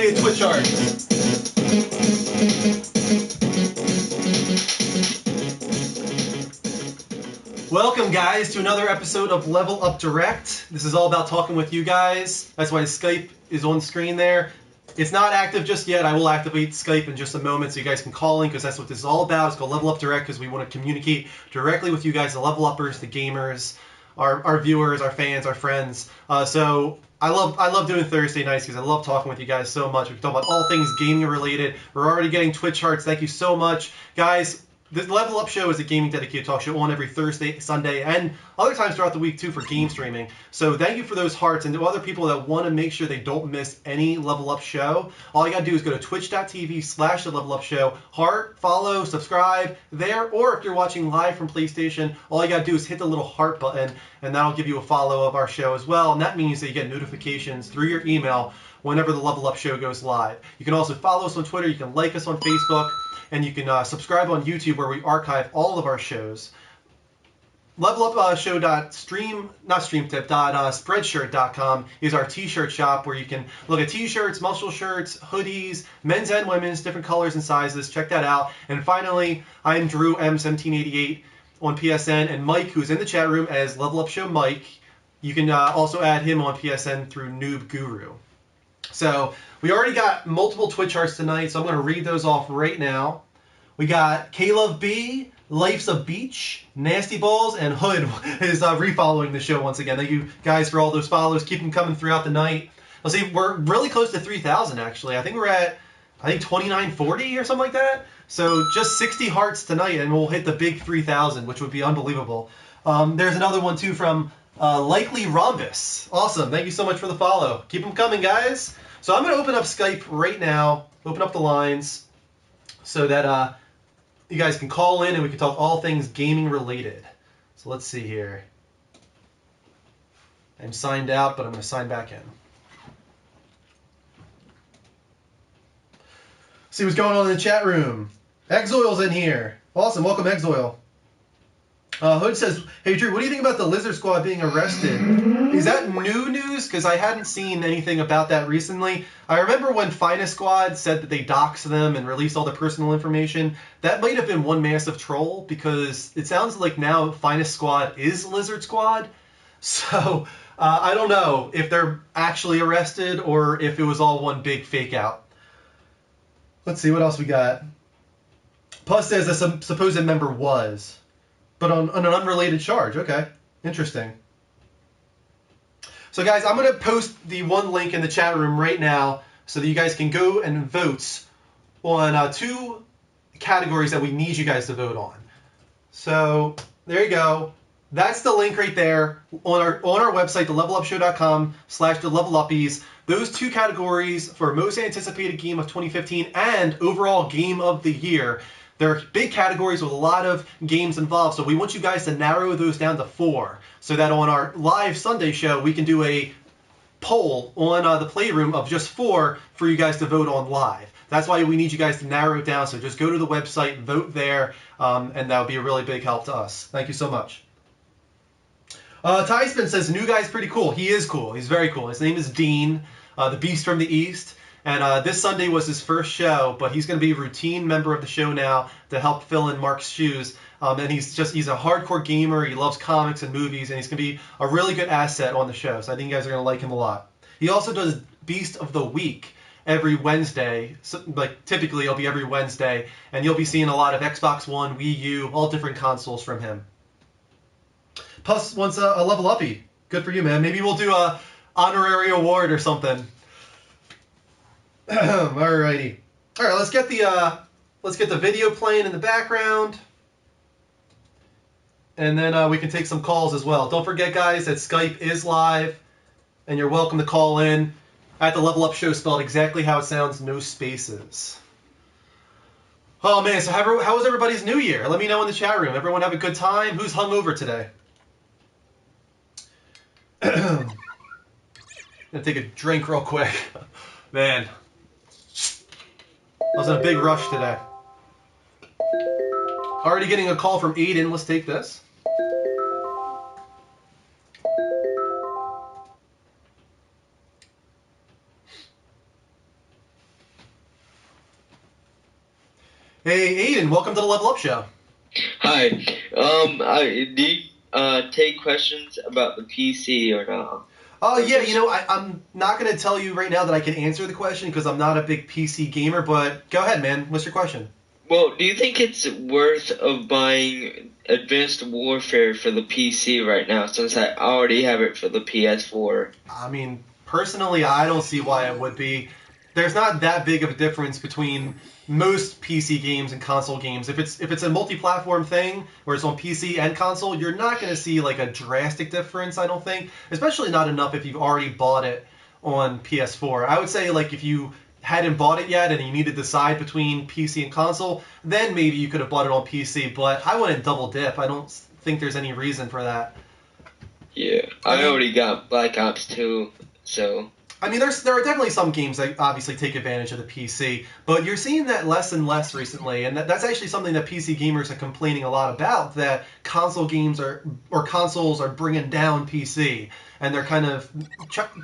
affiliate Twitch art. Welcome, guys, to another episode of Level Up Direct. This is all about talking with you guys. That's why Skype is on screen there. It's not active just yet. I will activate Skype in just a moment so you guys can call in, because that's what this is all about. It's called Level Up Direct because we want to communicate directly with you guys, the level uppers, the gamers, our viewers, our fans, our friends. So I love doing Thursday nights because I love talking with you guys so much. We can talk about all things gaming related. We're already getting Twitch hearts. Thank you so much, guys. The Level Up Show is a gaming dedicated talk show on every Thursday, Sunday, and other times throughout the week too for game streaming. So thank you for those hearts, and to other people that want to make sure they don't miss any Level Up Show, all you gotta do is go to twitch.tv/The Level Up Show, heart, follow, subscribe there, or if you're watching live from PlayStation, all you gotta do is hit the little heart button, and that'll give you a follow of our show as well, and that means that you get notifications through your email whenever the Level Up Show goes live. You can also follow us on Twitter, you can like us on Facebook, and you can subscribe on YouTube where we archive all of our shows. Spreadshirt.com is our t-shirt shop where you can look at t-shirts, muscle shirts, hoodies, men's and women's, different colors and sizes. Check that out. And finally, I'm Drew M1788 on PSN, and Mike, who's in the chat room as Level Up Show Mike. You can also add him on PSN through Noob Guru. So we already got multiple Twitch hearts tonight, so I'm going to read those off right now. We got Caleb B, Life's a Beach, Nasty Balls, and Hood is refollowing the show once again. Thank you guys for all those follows. Keep them coming throughout the night. Let's see, we're really close to 3,000 actually. I think we're at 2940 or something like that. So just 60 hearts tonight, and we'll hit the big 3,000, which would be unbelievable. There's another one too from Likely Rhombus. Awesome. Thank you so much for the follow. Keep them coming, guys. So I'm going to open up Skype right now, open up the lines so that you guys can call in and we can talk all things gaming related. So let's see here. I'm signed out, but I'm going to sign back in. See what's going on in the chat room. Exoil's in here. Awesome. Welcome, Exoil. Hood says, hey Drew, what do you think about the Lizard Squad being arrested? Is that new news? Because I hadn't seen anything about that recently. I remember when Finest Squad said that they doxed them and released all their personal information. That might have been one massive troll, because it sounds like now Finest Squad is Lizard Squad. So I don't know if they're actually arrested or if it was all one big fake out. Let's see what else we got. Plus says a supposed member was. But on an unrelated charge. Okay. Interesting. So, guys, I'm going to post the one link in the chat room right now so that you guys can go and vote on two categories that we need you guys to vote on. So, there you go. That's the link right there on our website, thelevelupshow.com/theleveluppies. Those two categories for most anticipated game of 2015 and overall game of the year. They're big categories with a lot of games involved, so we want you guys to narrow those down to 4 so that on our live Sunday show, we can do a poll on the Playroom of just 4 for you guys to vote on live. That's why we need you guys to narrow it down, so just go to the website, vote there, and that would be a really big help to us. Thank you so much. Tyspin says, new guy's pretty cool. He is cool. He's very cool. His name is Dean, the Beast from the East. And this Sunday was his first show, but he's going to be a routine member of the show now to help fill in Mark's shoes. And he's a hardcore gamer. He loves comics and movies, and he's going to be a really good asset on the show. So I think you guys are going to like him a lot. He also does Beast of the Week every Wednesday. So, typically, it'll be every Wednesday, and you'll be seeing a lot of Xbox One, Wii U, all different consoles from him. Plus wants a level uppy. Good for you, man. Maybe we'll do a honorary award or something. Alrighty. All right, let's get the video playing in the background, and then we can take some calls as well. Don't forget, guys, that Skype is live, and you're welcome to call in at the Level Up Show, spelled exactly how it sounds, no spaces. Oh man, so how was everybody's New Year? Let me know in the chat room. Everyone have a good time? Who's hungover today? I'm gonna take a drink real quick, man. I was in a big rush today. Already getting a call from Aiden. Let's take this. Hey, Aiden, welcome to the Level Up Show. Hi. Do you take questions about the PC or not? Oh, yeah, I'm not going to tell you right now that I can answer the question because I'm not a big PC gamer, but go ahead, man. What's your question? Well, do you think it's worth of buying Advanced Warfare for the PC right now, since I already have it for the PS4? I mean, personally, I don't see why it would be. There's not that big of a difference between most PC games and console games. If it's a multi-platform thing where it's on PC and console, you're not going to see like a drastic difference, I don't think. Especially not enough if you've already bought it on PS4. I would say like if you hadn't bought it yet and you need to decide between PC and console, then maybe you could have bought it on PC, but I wouldn't double dip. I don't think there's any reason for that. Yeah, I already got Black Ops 2, so... I mean, there are definitely some games that obviously take advantage of the PC, but you're seeing that less and less recently, and that's actually something that PC gamers are complaining a lot about, that console games or consoles are bringing down PC, and they're kind of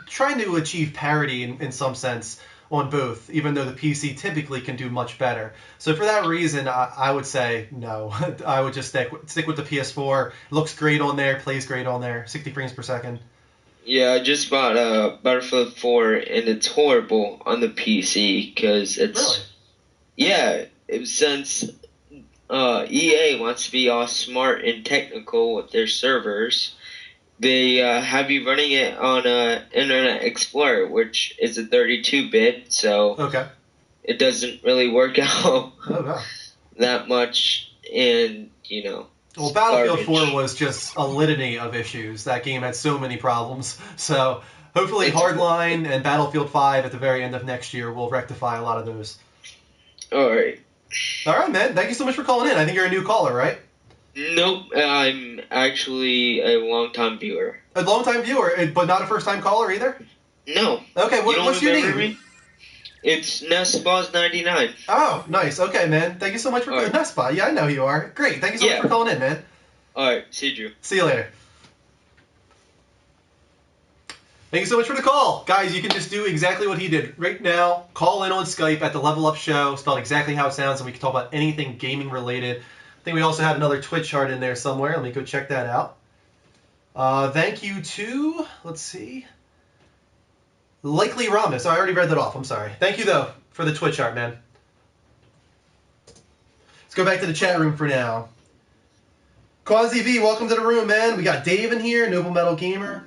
trying to achieve parity in some sense on both, even though the PC typically can do much better. So for that reason, I would say no. I would just stick with the PS4. It looks great on there, plays great on there, 60 frames per second. Yeah, I just bought Battlefield 4, and it's horrible on the PC, because it's... Really? Yeah, since EA wants to be all smart and technical with their servers, they have you running it on Internet Explorer, which is a 32-bit, so Okay. it doesn't really work out Oh, no. that much, and, Well, Battlefield garbage. 4 was just a litany of issues. That game had so many problems. So hopefully Hardline and Battlefield 5 at the very end of next year will rectify a lot of those. Alright. All right, man. Thank you so much for calling in. I think you're a new caller, right? Nope, I'm actually a long-time viewer. A long-time viewer, but not a first-time caller either? No. Okay, You don't what's your remember name? me? It's Nestboz99. Oh, nice. Okay, man. Thank you so much for calling. Nespot. Yeah, I know who you are. Great. Thank you so much for calling in, man. Alright, see you. See you later. Thank you so much for the call. Guys, you can just do exactly what he did right now. Call in on Skype at the Level Up Show, spelled exactly how it sounds, and we can talk about anything gaming related. I think we also had another Twitch chart in there somewhere. Let me go check that out. Thank you to, let's see, Likely Ramos. Oh, I already read that off. I'm sorry. Thank you, though, for the Twitch chart, man. Let's go back to the chat room for now. Quasi V, welcome to the room, man. We got Dave in here, Noble Metal Gamer.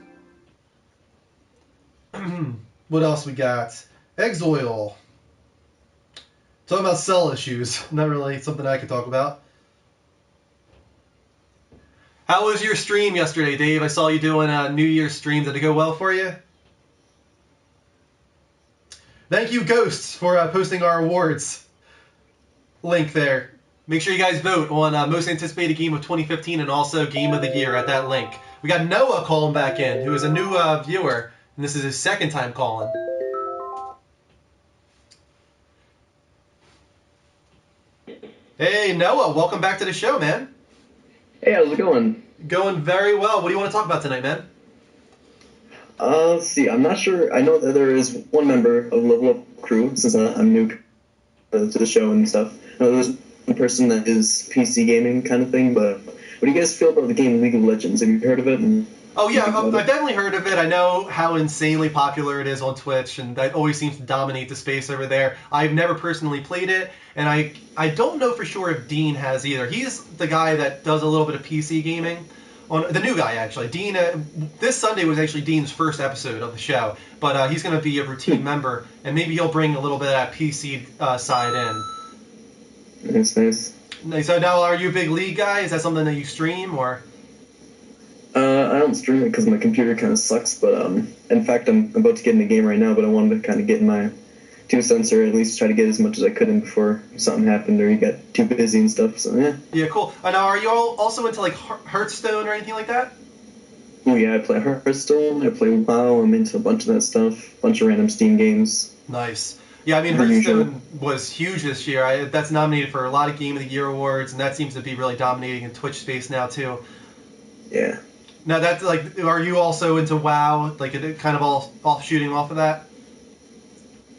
What else we got? Exoil. Talking about cell issues. Not really something I could talk about. How was your stream yesterday, Dave? I saw you doing a New Year's stream. Did it go well for you? Thank you, Ghosts, for posting our awards link there. Make sure you guys vote on Most Anticipated Game of 2015 and also Game of the Year at that link. We got Noah calling back in, who is a new viewer, and this is his second time calling. Hey, Noah, welcome back to the show, man. Hey, how's it going? Going very well. What do you want to talk about tonight, man? Let's see. I'm not sure. I know that there is one member of Level Up crew, since I'm new to the show and stuff. I know there's one person that is PC gaming kind of thing, but what do you guys feel about the game League of Legends? Have you heard of it? Oh, yeah, I've definitely heard of it. I know how insanely popular it is on Twitch, and that always seems to dominate the space over there. I've never personally played it, and I don't know for sure if Dean has either. He's the guy that does a little bit of PC gaming. The new guy, actually. Dean, this Sunday was actually Dean's first episode of the show, but he's going to be a routine member, and maybe he'll bring a little bit of that PC side in. That's nice. So now, are you a big League guy? Is that something that you stream, or...? I don't stream it because my computer kind of sucks, but in fact, I'm about to get in the game right now, but I wanted to kind of get my 2 cents, or at least try to get as much as I could in before something happened or you got too busy and stuff, so yeah. Yeah, cool. Now, are you all also into, like, Hearthstone or anything like that? Oh yeah, I play Hearthstone, I play WoW, I'm into a bunch of that stuff, a bunch of random Steam games. Nice. Yeah, I mean, Hearthstone was huge this year. That's nominated for a lot of Game of the Year awards, and that seems to be really dominating in Twitch space now, too. Yeah. Now, that's, like, are you also into WoW? Like, kind of all shooting off of that?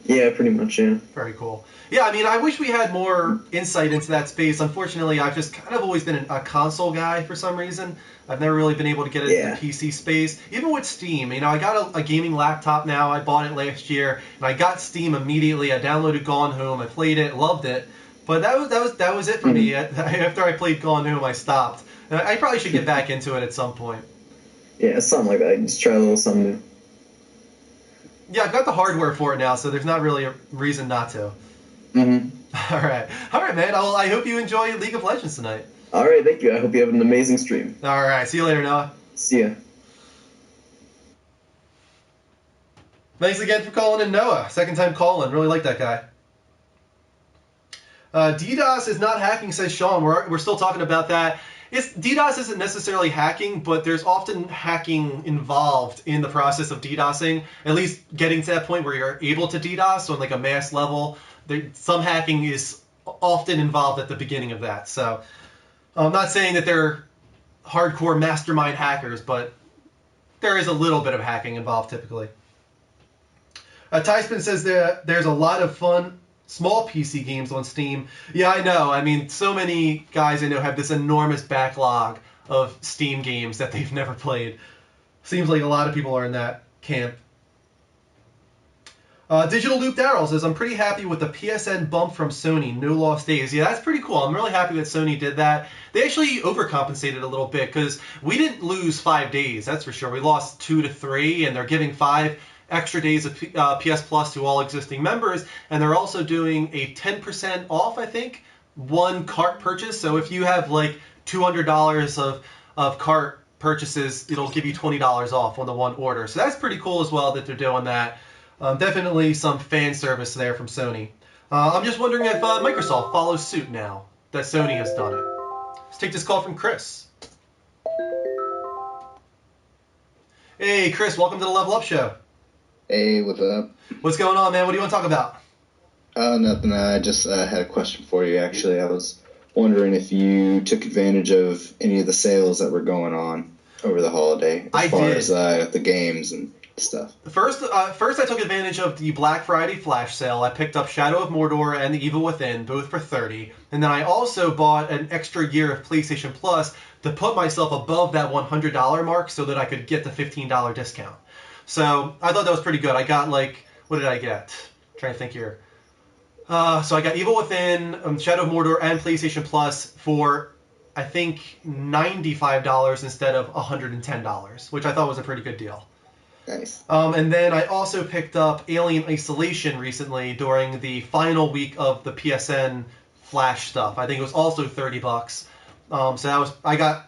Yeah, pretty much. Yeah. Very cool. Yeah, I mean, I wish we had more insight into that space. Unfortunately, I've just kind of always been a console guy for some reason. I've never really been able to get into Yeah. the PC space. Even with Steam, I got a gaming laptop now. I bought it last year, and I got Steam immediately. I downloaded Gone Home. I played it, loved it. But that was it for me. After I played Gone Home, I stopped. And I probably should get back into it at some point. Yeah, something like that. Just try a little something new. Yeah, I've got the hardware for it now, so there's not really a reason not to. Mm-hmm. All right, man. I hope you enjoy League of Legends tonight. All right, thank you. I hope you have an amazing stream. All right, see you later, Noah. See ya. Thanks again for calling in, Noah. Second time calling. Really like that guy. DDoS is not hacking, says Sean. We're still talking about that. DDoS isn't necessarily hacking, but there's often hacking involved in the process of DDoSing. At least getting to that point where you're able to DDoS on like a mass level. Some hacking is often involved at the beginning of that. So I'm not saying that they're hardcore mastermind hackers, but there is a little bit of hacking involved typically. Tyspin says there's a lot of fun small PC games on Steam. Yeah, I know. I mean, so many guys I know have this enormous backlog of Steam games that they've never played. Seems like a lot of people are in that camp. Digital Loop Daryl says, I'm pretty happy with the PSN bump from Sony, no lost days. Yeah, that's pretty cool. I'm really happy that Sony did that. They actually overcompensated a little bit because we didn't lose 5 days, that's for sure. We lost 2 to 3, and they're giving 5 extra days of PS Plus to all existing members, and they're also doing a 10% off, I think, one cart purchase. So if you have like $200 of cart purchases, it'll give you $20 off on the one order. So that's pretty cool as well that they're doing that. Definitely some fan service there from Sony. I'm just wondering if Microsoft follows suit now that Sony has done it. Let's take this call from Chris. Hey, Chris, welcome to the Level Up Show. Hey, what's up? What's going on, man? What do you want to talk about? Nothing. I just had a question for you, actually. I was wondering if you took advantage of any of the sales that were going on over the holiday, as far as the games and stuff. First, I took advantage of the Black Friday flash sale. I picked up Shadow of Mordor and The Evil Within, both for $30. And then I also bought an extra year of PlayStation Plus to put myself above that $100 mark so that I could get the $15 discount. So I thought that was pretty good. I got what did I get? I'm trying to think here. So I got Evil Within, Shadow of Mordor, and PlayStation Plus for, I think, $95 instead of $110, which I thought was a pretty good deal. Nice. And then I also picked up Alien Isolation recently during the final week of the PSN Flash stuff. I think it was also $30. So that was I got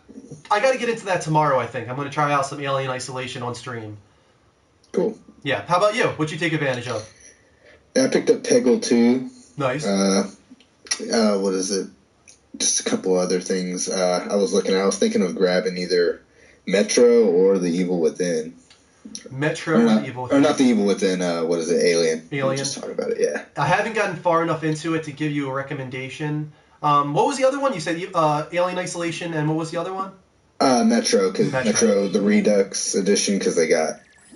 to get into that tomorrow. I think I'm going to try out some Alien Isolation on stream. Cool. Yeah. How about you? What'd you take advantage of? I picked up Peggle 2. Nice. What is it? Just a couple other things. I was thinking of grabbing either Metro or The Evil Within. Metro or Evil Within? Or not The Evil Within, what is it? Alien. Alien. We just talked about it, yeah. I haven't gotten far enough into it to give you a recommendation. What was the other one? You said Alien Isolation, and what was the other one? Metro, because Metro, the Redux edition, because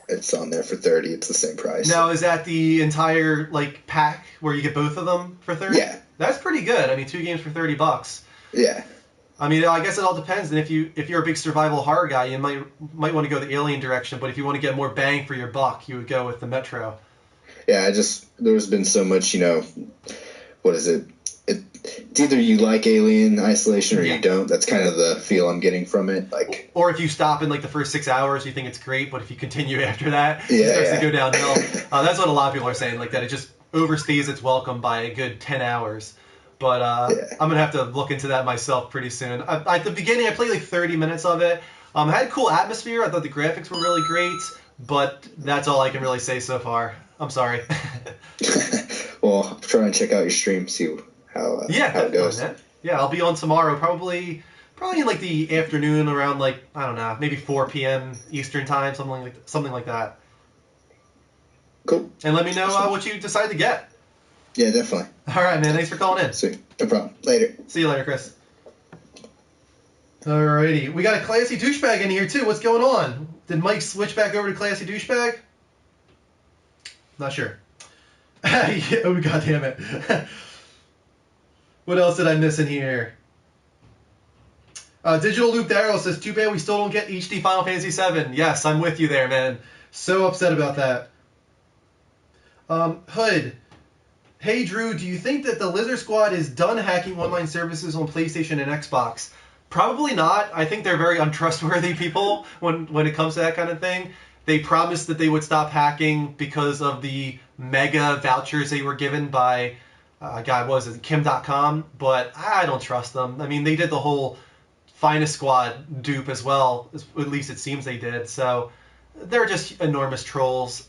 it's on there for $30. It's the same price. Now, is that the entire pack where you get both of them for $30? Yeah. That's pretty good. I mean, 2 games for $30. Yeah. I mean, I guess it all depends. And if you're a big survival horror guy, you might want to go the Alien direction. But if you want to get more bang for your buck, you would go with the Metro. Yeah, there's been so much, what is it? It's either you like Alien Isolation or you don't. That's kind of the feel I'm getting from it. Or if you stop in the first 6 hours, you think it's great, but if you continue after that, it starts to go downhill. That's what a lot of people are saying, that it just overstays its welcome by a good 10 hours. But I'm going to have to look into that myself pretty soon. At the beginning, I played 30 minutes of it. It had a cool atmosphere. I thought the graphics were really great, but that's all I can really say so far. I'm sorry. Well, I'm trying to check out your stream, see how it goes. Yeah, I'll be on tomorrow, probably in the afternoon around I don't know, maybe 4 p.m. Eastern time, something like that. Cool. And let me know what you decide to get. Yeah, definitely. All right, man. Thanks for calling in. Sweet. No problem. Later. See you later, Chris. Alrighty. We got a Classy Douchebag in here, too. What's going on? Did Mike switch back over to Classy Douchebag? Not sure. Oh, God damn it. What else did I miss in here? Digital Loop Darrow says, too bad we still don't get HD Final Fantasy VII. Yes, I'm with you there, man. So upset about that. Hood. Hey, Drew, do you think that the Lizard Squad is done hacking online services on PlayStation and Xbox? Probably not. I think they're very untrustworthy people when it comes to that kind of thing. They promised that they would stop hacking because of the mega vouchers they were given by, God, what was it, Kim.com? But I don't trust them. I mean, they did the whole Finest Squad dupe as well. At least it seems they did. So they're just enormous trolls.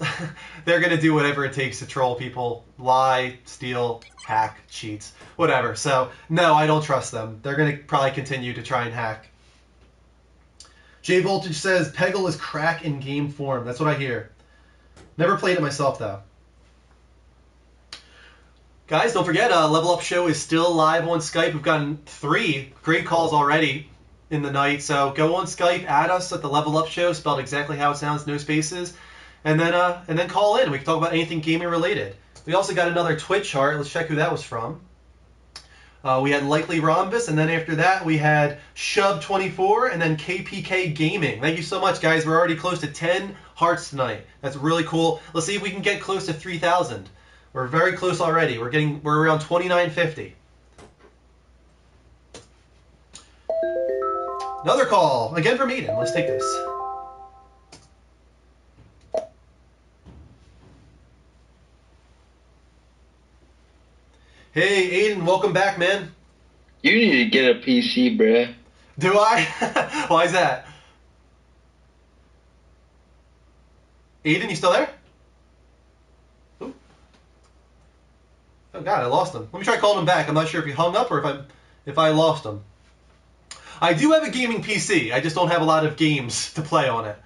They're going to do whatever it takes to troll people. Lie, steal, hack, cheats, whatever. So, no, I don't trust them. They're going to probably continue to try and hack. J Voltage says, Peggle is crack in game form. That's what I hear. Never played it myself, though. Guys, don't forget, Level Up Show is still live on Skype. We've gotten 3 great calls already in the night. So go on Skype, add us at the Level Up Show, spelled exactly how it sounds, no spaces, and then call in. We can talk about anything gaming related. We also got another Twitch chart. Let's check who that was from. We had Likely Rhombus, and then after that we had Shub24, and then KPK Gaming. Thank you so much, guys. We're already close to 10 hearts tonight. That's really cool. Let's see if we can get close to 3,000. We're very close already. We're around 2950. Another call, again from Eden. Let's take this. Hey, Aiden, welcome back, man. You need to get a PC, bruh. Do I? Why is that? Aiden, you still there? Ooh. Oh, God, I lost him. Let me try calling him back. I'm not sure if he hung up or if I lost him. I do have a gaming PC. I just don't have a lot of games to play on it.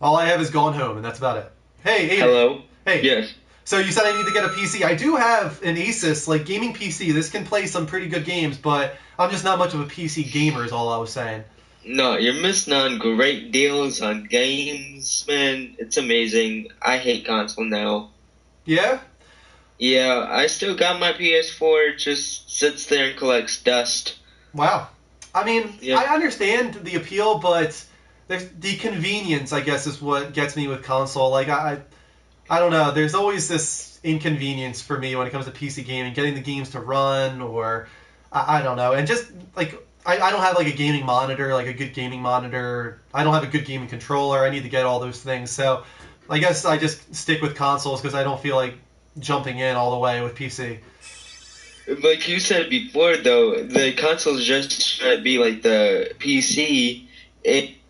All I have is Gone Home, and that's about it. Hey, Aiden. Hello? Hey. Yes. So you said I need to get a PC. I do have an Asus, gaming PC. This can play some pretty good games, but I'm just not much of a PC gamer is all I was saying. No, you're missing on great deals on games, man. It's amazing. I hate console now. Yeah? Yeah, I still got my PS4. It just sits there and collects dust. Wow. I mean, yeah. I understand the appeal, but the convenience, I guess, is what gets me with console. I don't know. There's always this inconvenience for me when it comes to PC gaming, getting the games to run, or I don't know. And just I don't have a gaming monitor, a good gaming monitor. I don't have a good gaming controller. I need to get all those things. So I guess I just stick with consoles because I don't feel like jumping in all the way with PC. Like you said before, though, the consoles just trying to be like the PC.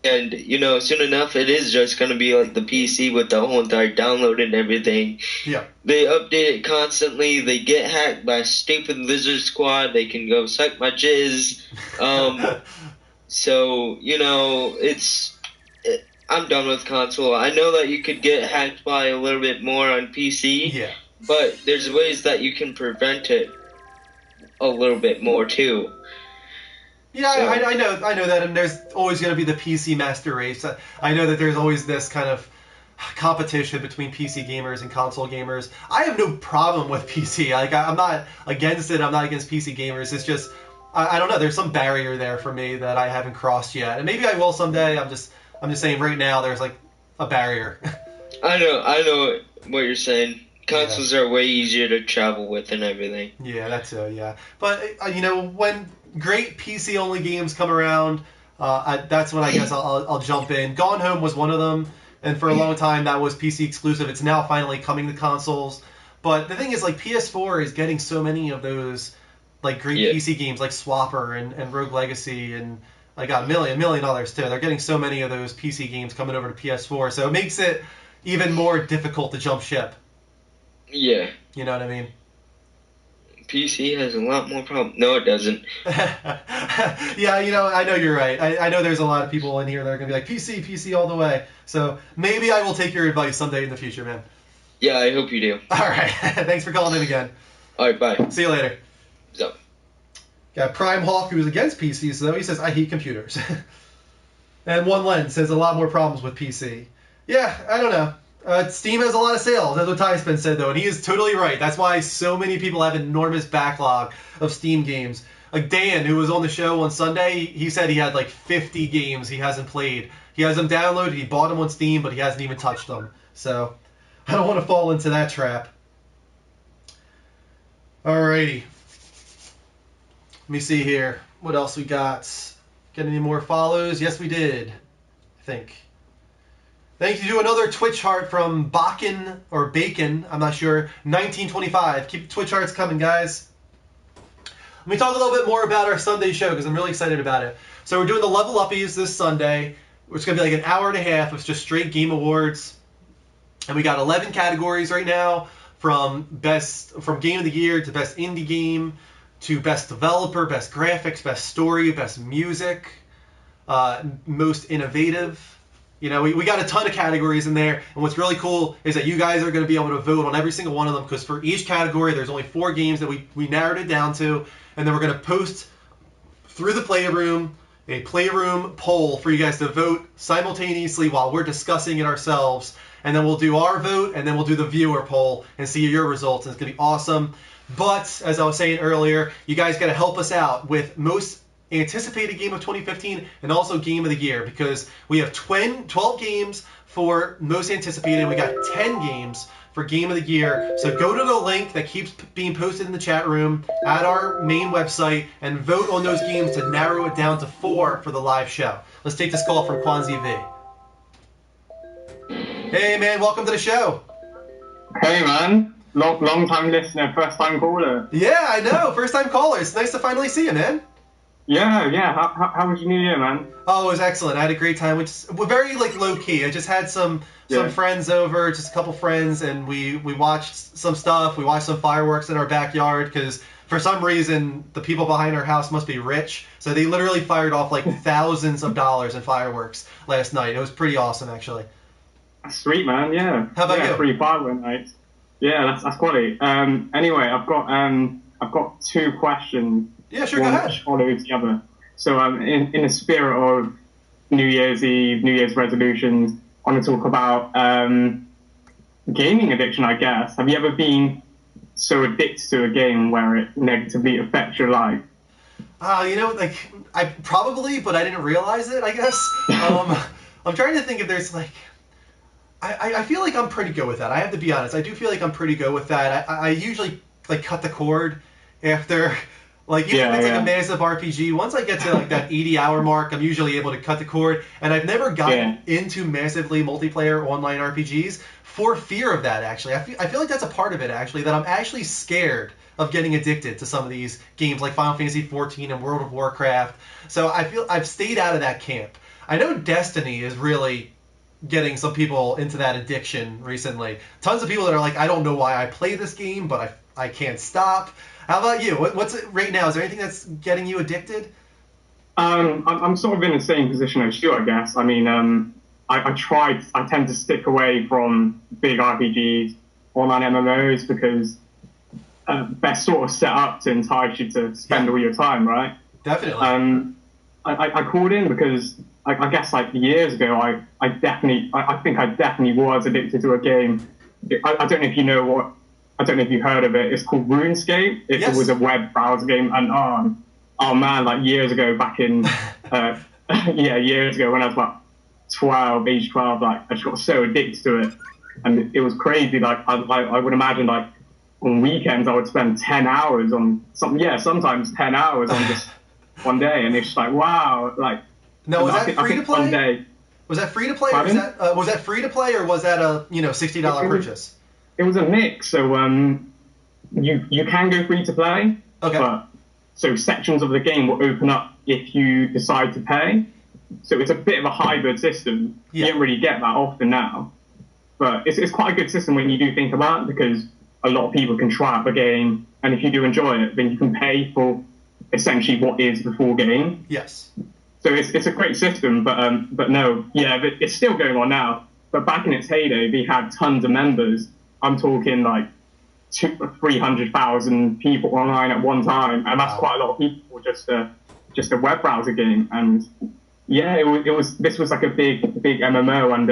And, soon enough, it is just going to be like the PC with the whole entire download and everything. Yeah. They update it constantly. They get hacked by stupid Lizard Squad. They can go suck my jizz. So, I'm done with console. I know that you could get hacked by a little bit more on PC. Yeah. But there's ways that you can prevent it a little bit more, too. Yeah, so. I know that, and there's always going to be the PC master race. I know that there's always this kind of competition between PC gamers and console gamers. I have no problem with PC. I'm not against it. I'm not against PC gamers. It's just I don't know. There's some barrier there for me that I haven't crossed yet, and maybe I will someday. I'm just saying right now there's a barrier. I know what you're saying. Consoles are way easier to travel with and everything. Yeah, that's it. Yeah, but when great PC-only games come around, that's when I guess I'll jump in. Gone Home was one of them, and for a long time that was PC exclusive. It's now finally coming to consoles. But the thing is, PS4 is getting so many of those great PC games like Swapper and Rogue Legacy, and I got a million others too. They're getting so many of those PC games coming over to PS4, so it makes it even more difficult to jump ship. Yeah. You know what I mean? PC has a lot more problems. No, it doesn't. Yeah, I know you're right. I know there's a lot of people in here that are going to be like, PC all the way. So maybe I will take your advice someday in the future, man. Yeah, I hope you do. All right. Thanks for calling in again. All right, bye. See you later. So. Got Prime Hawk, who's against PCs, though. He says, I hate computers. And One Lens says a lot more problems with PC. Yeah, I don't know. Steam has a lot of sales. That's what Tyspin said, though, and he is totally right. That's why so many people have an enormous backlog of Steam games. Like Dan, who was on the show on Sunday, he said he had like 50 games he hasn't played. He has them downloaded, he bought them on Steam, but he hasn't even touched them. So I don't want to fall into that trap. Alrighty. Let me see here. What else we got? Get any more follows? Yes, we did. I think. Thank you to another Twitch heart from Bakken, or Bacon, I'm not sure, 1925. Keep the Twitch hearts coming, guys. Let me talk a little bit more about our Sunday show, because I'm really excited about it. So we're doing the Level Uppies this Sunday. It's going to be like an hour and a half of just straight game awards. And we got 11 categories right now, from Game of the Year to Best Indie Game, to Best Developer, Best Graphics, Best Story, Best Music, Most Innovative. You know, we got a ton of categories in there, and what's really cool is that you guys are going to be able to vote on every single one of them, because for each category there's only 4 games that we narrowed it down to, and then we're going to post through the Playroom a Playroom poll for you guys to vote simultaneously while we're discussing it ourselves, and then we'll do our vote, and then we'll do the viewer poll and see your results, and it's going to be awesome. But, as I was saying earlier, you guys got to help us out with most anticipated game of 2015 and also game of the year, because we have 12 games for most anticipated, and we got 10 games for game of the year. So go to the link that keeps being posted in the chat room at our main website and vote on those games to narrow it down to 4 for the live show. Let's take this call from Kwanzi V. Hey man, welcome to the show. Hey man, long time listener, first time caller. Yeah, I know, first time caller. It's nice to finally see you, man. Yeah. How was your New Year, man? Oh, it was excellent. I had a great time. We're very low key. I just had some friends over, just a couple friends, and we watched some stuff. We watched some fireworks in our backyard because for some reason the people behind our house must be rich, so they literally fired off like thousands of dollars in fireworks last night. It was pretty awesome, actually. Sweet, man. Yeah. How about you? Free firework night. Yeah, that's quality. Anyway, I've got 2 questions. Yeah, sure, go ahead. Follows the other. So, in the spirit of New Year's Eve, New Year's resolutions, I want to talk about gaming addiction, I guess. Have you ever been so addicted to a game where it negatively affects your life? I probably, but I didn't realize it, I guess. I'm trying to think if there's I feel like I'm pretty good with that. I have to be honest. I do feel like I'm pretty good with that. I usually cut the cord after. Even if it's a massive RPG, once I get to that 80-hour mark, I'm usually able to cut the cord. And I've never gotten into massively multiplayer online RPGs for fear of that, actually. I feel like that's a part of it, actually, that I'm actually scared of getting addicted to some of these games like Final Fantasy XIV and World of Warcraft. So I feel I've stayed out of that camp. I know Destiny is really getting some people into that addiction recently. Tons of people that are like, I don't know why I play this game, but I can't stop. How about you? What's it right now? Is there anything that's getting you addicted? I'm sort of in the same position as you, I guess. I mean, I tend to stick away from big RPGs, online MMOs, because they're sort of set up to entice you to spend all your time, right? Definitely. I called in because I guess years ago, I think I definitely was addicted to a game. I don't know if you know what. I don't know if you heard of it. It's called RuneScape. It was a web browser game, and oh man, years ago, back in years ago when I was age 12, I just got so addicted to it, and it was crazy. I would imagine on weekends I would spend 10 hours on something. Yeah, sometimes 10 hours on just one day, and it's just wow. Now, was that free to play? One day. Was that free to play? Or was that free to play, or was that a $60 purchase? It was a mix, so you can go free to play, but so sections of the game will open up if you decide to pay. So it's a bit of a hybrid system. You don't really get that often now, but it's quite a good system when you do think about it, because a lot of people can try out the game, and if you do enjoy it, then you can pay for essentially what is the full game. Yes. So it's a great system, but no, it's still going on now. But back in its heyday, they had tons of members. I'm talking 300,000 people online at one time, and that's quite a lot of people for just a web browser game. And this was a big MMO, and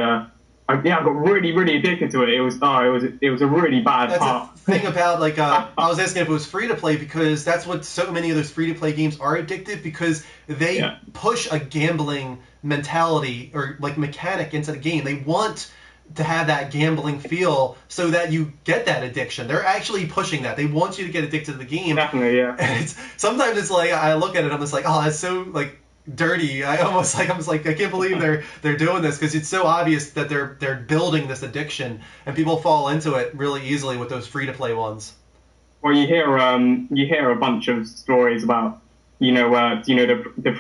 I got really, really addicted to it. It was a really bad part. That's the thing about, like, I was asking if it was free to play, because that's what so many of those free to play games are addictive, because they push a gambling mentality or like mechanic into the game. They want to have that gambling feel so that you get that addiction. They're actually pushing that. They want you to get addicted to the game. Definitely, yeah. And sometimes it's like, I look at it, I'm just like, oh, that's so like dirty. I'm just like, I can't believe they're doing this, because it's so obvious that they're building this addiction, and people fall into it really easily with those free to play ones. Well, you hear a bunch of stories about the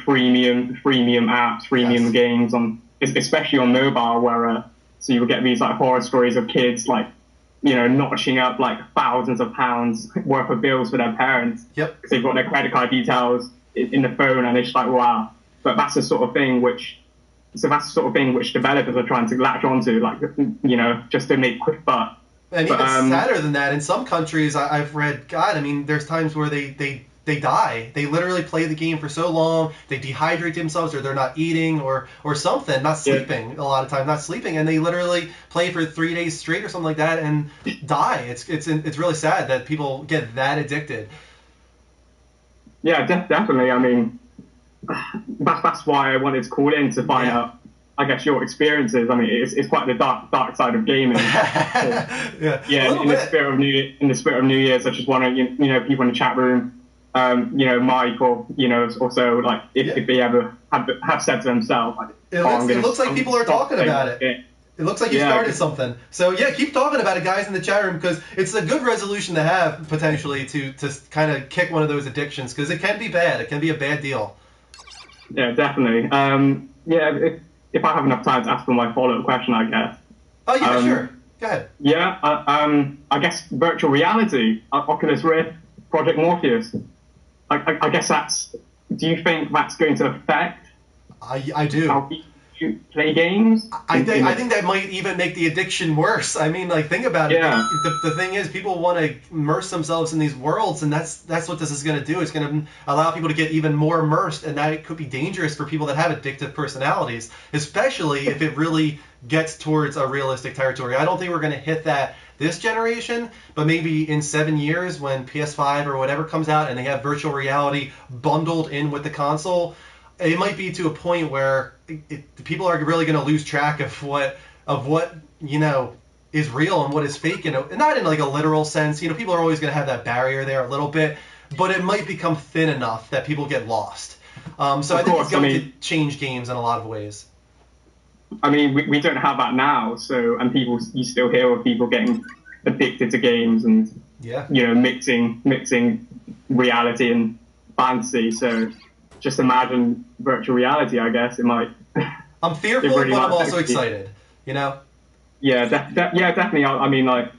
freemium apps, freemium games on, especially on mobile, where so you will get these like horror stories of kids like notching up like thousands of pounds worth of bills for their parents. Yep. Because they've got their credit card details in the phone, and it's like, wow. But that's the sort of thing which developers are trying to latch onto, like, just to make quick buck. And even sadder than that, in some countries I've read, God, I mean, there's times where they die. They literally play the game for so long, they dehydrate themselves, or they're not eating or something, not sleeping, a lot of times not sleeping, and they literally play for 3 days straight or something like that and die. It's really sad that people get that addicted. Yeah, definitely. I mean, that's why I wanted to call in to find out, I guess, your experiences. I mean, it's quite the dark side of gaming. So, in the spirit of New Year's, I just want to, people in the chat room, Mike, or also like if they ever have said to themselves, like, it looks like people are talking about it. It looks like you started something. So yeah, keep talking about it, guys, in the chat room, because it's a good resolution to have, potentially, to kind of kick one of those addictions, because it can be bad. It can be a bad deal. Yeah, definitely. If I have enough time to ask for my follow-up question, I guess. Oh yeah, sure. Go ahead. Yeah, I guess virtual reality, Oculus Rift, Project Morpheus. I guess that's. Do you think that's going to affect? I do. How you play games? I think that might even make the addiction worse. I mean, like, think about it. The thing is, people want to immerse themselves in these worlds, and that's what this is going to do. It's going to allow people to get even more immersed, and that could be dangerous for people that have addictive personalities, especially if it really gets towards a realistic territory. I don't think we're going to hit that this generation, but maybe in 7 years when PS5 or whatever comes out and they have virtual reality bundled in with the console, it might be to a point where people are really going to lose track of what is real and what is fake, not in like a literal sense. People are always going to have that barrier there a little bit, but it might become thin enough that people get lost. So I think it's going to change games in a lot of ways. I mean, we don't have that now, and you still hear of people getting addicted to games and mixing reality and fantasy. So just imagine virtual reality. I guess it might. I'm fearful, but I'm also excited. Yeah, definitely. I mean, like,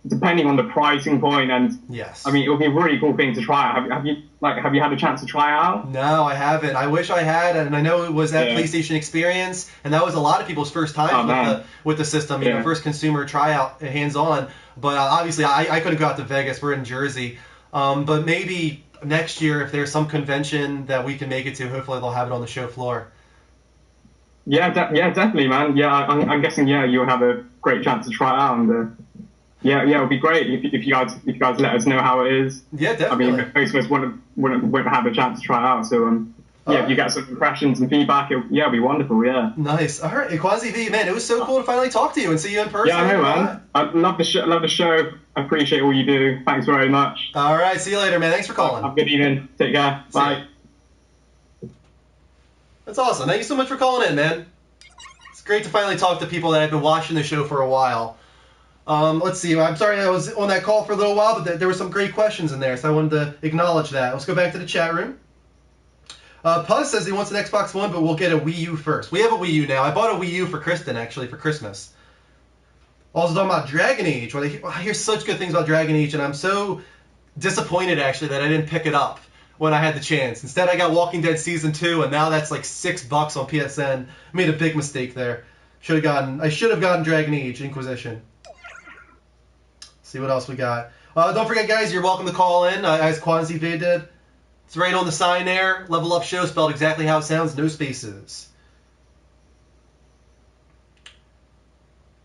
depending on the pricing point, and yes, I mean, it would be a really cool thing to try out. Have you had a chance to try out? No, I haven't. I wish I had, and I know it was that PlayStation Experience, and that was a lot of people's first time with the system. First consumer tryout, hands on. But obviously, I couldn't go out to Vegas. We're in Jersey, but maybe next year, if there's some convention that we can make it to, hopefully they'll have it on the show floor. Yeah, definitely, man. Yeah, I'm guessing. Yeah, you'll have a great chance to try out, and it would be great if you guys let us know how it is. Yeah, definitely. I mean, most of us wouldn't have a chance to try out, so if you get some impressions and feedback, it'd be wonderful. Yeah. Nice. All right, Quasi V, man, it was so cool to finally talk to you and see you in person. Yeah, I know, man. I love the show. I appreciate all you do. Thanks very much. All right, see you later, man. Thanks for calling. Have a good evening. Take care. Bye. That's awesome. Thank you so much for calling in, man. It's great to finally talk to people that have been watching the show for a while. Let's see. I'm sorry I was on that call for a little while, but there were some great questions in there, so I wanted to acknowledge that. Let's go back to the chat room. Puz says he wants an Xbox One, but we'll get a Wii U first. We have a Wii U now. I bought a Wii U for Kristen, actually, for Christmas. Also talking about Dragon Age. I hear such good things about Dragon Age, and I'm so disappointed, actually, that I didn't pick it up when I had the chance. Instead, I got Walking Dead Season 2, and now that's like $6 on PSN. I made a big mistake there. I should have gotten Dragon Age Inquisition. See what else we got. Don't forget, guys, you're welcome to call in, as Quanzi V did. It's right on the sign there. Level Up Show, spelled exactly how it sounds, no spaces.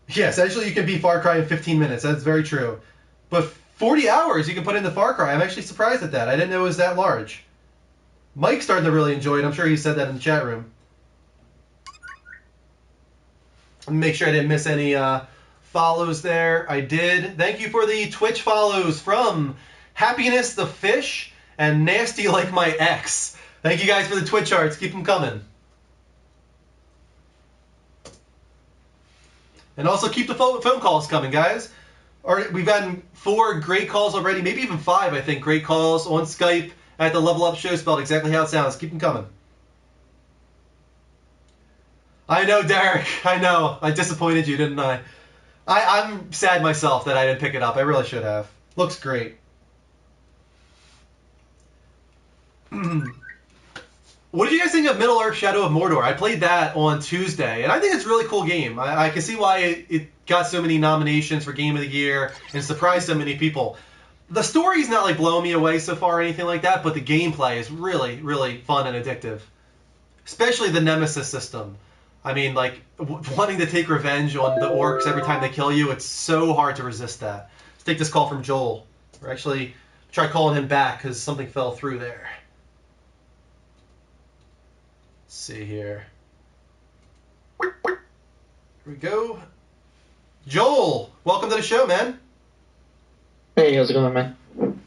Yes, actually, you can beat Far Cry in 15 minutes. That's very true. But 40 hours you can put into Far Cry. I'm actually surprised at that. I didn't know it was that large. Mike's starting to really enjoy it. I'm sure he said that in the chat room. Make sure I didn't miss any follows there. I did. Thank you for the Twitch follows from Happiness the Fish and Nasty Like My Ex. Thank you guys for the Twitch arts. Keep them coming. And also keep the phone calls coming, guys. We've gotten 4 great calls already, maybe even 5, I think, great calls on Skype at the Level Up Show, spelled exactly how it sounds. Keep them coming. I know, Derek. I know. I disappointed you, didn't I? I'm sad myself that I didn't pick it up. I really should have. Looks great. What did you guys think of Middle-earth: Shadow of Mordor? I played that on Tuesday, and I think it's a really cool game. I can see why it got so many nominations for Game of the Year and surprised so many people. The story's not like blowing me away so far or anything like that, but the gameplay is really, really fun and addictive. Especially the Nemesis system. I mean, like, wanting to take revenge on the orcs every time they kill you, it's so hard to resist that. Let's take this call from Joel. Or actually, try calling him back because something fell through there. Let's see here. Here we go. Joel, welcome to the show, man. Hey, how's it going, man?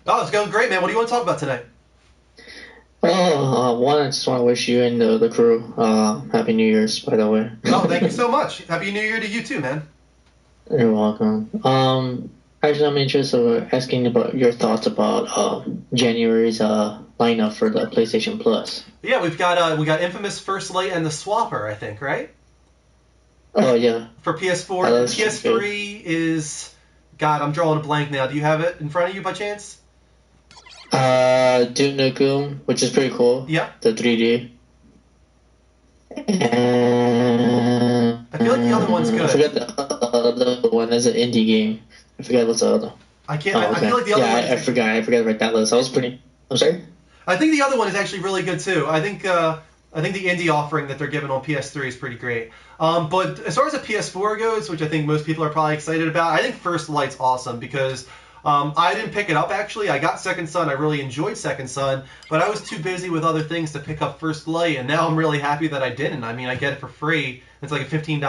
Oh, it's going great, man. What do you want to talk about tonight? One, I just want to wish you and the crew Happy New Year's, by the way. Oh, thank you so much. Happy New Year to you too, man. You're welcome. Actually, I'm interested in asking about your thoughts about January's lineup for the PlayStation Plus. Yeah, we got Infamous First Light and the Swapper, I think, right? Oh, yeah. For PS4. PS3 is... God, I'm drawing a blank now. Do you have it in front of you by chance? Doom Nukem, which is pretty cool. Yeah. The 3D. I feel like the other one's good. I forgot the other one. That's an indie game. I forgot what's the other. I can't. Oh, okay. I feel like the other one. I forgot. I forgot to write that list. I was pretty. I'm sorry. I think the other one is actually really good too. I think the indie offering that they're giving on PS3 is pretty great. But as far as the PS4 goes, which I think most people are probably excited about, I think First Light's awesome because I didn't pick it up actually. I got Second Son. I really enjoyed Second Son, but I was too busy with other things to pick up First Light, and now I'm really happy that I didn't. I mean, I get it for free. It's like a $15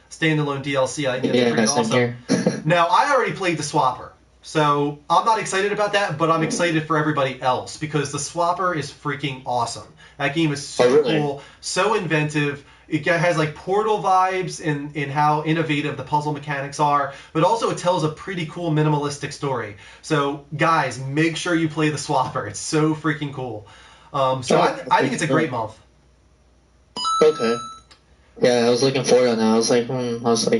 standalone DLC. I think it's pretty awesome. Now, I already played the Swapper. So I'm not excited about that, but I'm excited for everybody else because the Swapper is freaking awesome. That game is so cool, so inventive. It has like Portal vibes in how innovative the puzzle mechanics are, but also it tells a pretty cool minimalistic story. So guys, make sure you play the Swapper. It's so freaking cool. I think it's a great month. Okay. Yeah, I was looking forward to that. I was like,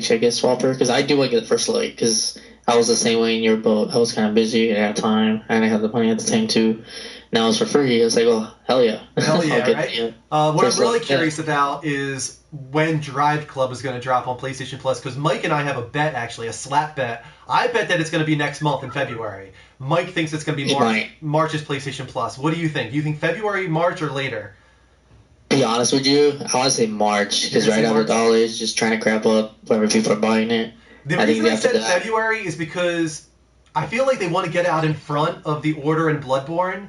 should I get Swapper? Because I do want to get First Light because I was the same way in your boat. I was kind of busy at that time, and I had the money at the time too. Now it's for free. I was like, well, hell yeah. Hell yeah, right? What I'm really curious about is when Drive Club is going to drop on PlayStation Plus, because Mike and I have a bet, actually, a slap bet. I bet that it's going to be next month in February. Mike thinks it's going to be March's PlayStation Plus. What do you think? Do you think February, March, or later? Be honest with you, I want to say March, because right now the dollar is just trying to crap up whenever people are buying it. The reason I said February is because I feel like they want to get out in front of The Order and Bloodborne.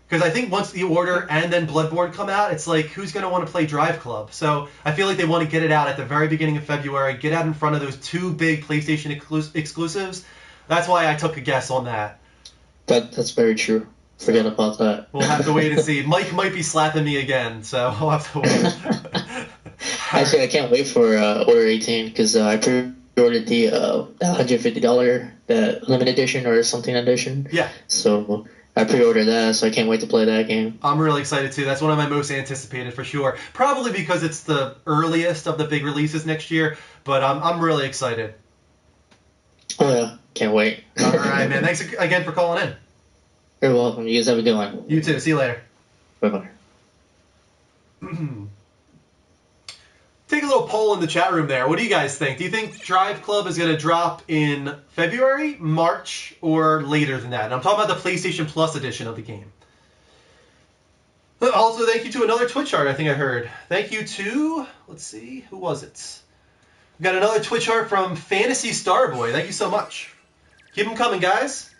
Because I think once The Order and then Bloodborne come out, it's like, who's going to want to play Drive Club? So I feel like they want to get it out at the very beginning of February, get out in front of those 2 big PlayStation exclusives. That's why I took a guess on that. That's very true. Forget about that. We'll have to wait and see. Mike might be slapping me again, so we'll have to wait. Actually, I can't wait for Order 18 because I pre-ordered the $150 that limited edition or something edition. Yeah. So I pre-ordered that, so I can't wait to play that game. I'm really excited too. That's one of my most anticipated for sure. Probably because it's the earliest of the big releases next year, but I'm really excited. Oh yeah, can't wait. All right, man. Thanks again for calling in. You're welcome. You guys have a good one. You too. See you later. Bye-bye. Take a little poll in the chat room there. What do you guys think? Do you think Drive Club is going to drop in February, March, or later than that? And I'm talking about the PlayStation Plus edition of the game. Also, thank you to another Twitch art I think I heard. Thank you to, let's see, who was it? We got another Twitch heart from Fantasy Starboy. Thank you so much. Keep them coming, guys.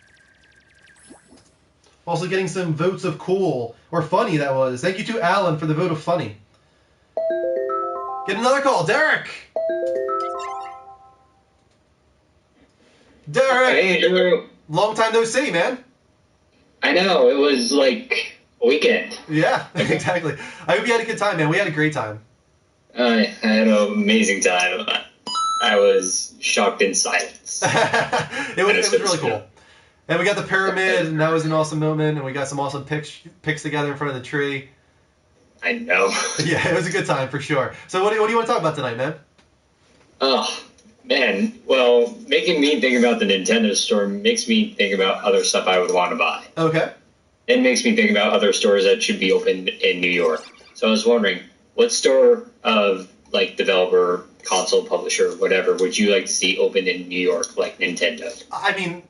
Also getting some votes of cool, or funny, that was. Thank you to Alan for the vote of funny. Get another call. Derek! Derek! Hey, Drew. Long time no see, man. I know, it was like a weekend. Yeah, exactly. I hope you had a good time, man. We had a great time. I had an amazing time. I was shocked in silence. it was really cool. And we got the pyramid, and that was an awesome moment, and we got some awesome pics together in front of the tree. I know. Yeah, it was a good time for sure. So what do you want to talk about tonight, man? Oh, man. Well, making me think about the Nintendo store makes me think about other stuff I would want to buy. Okay. It makes me think about other stores that should be open in New York. So I was wondering, what store of, like, developer, console publisher, whatever, would you like to see open in New York, like Nintendo? I mean,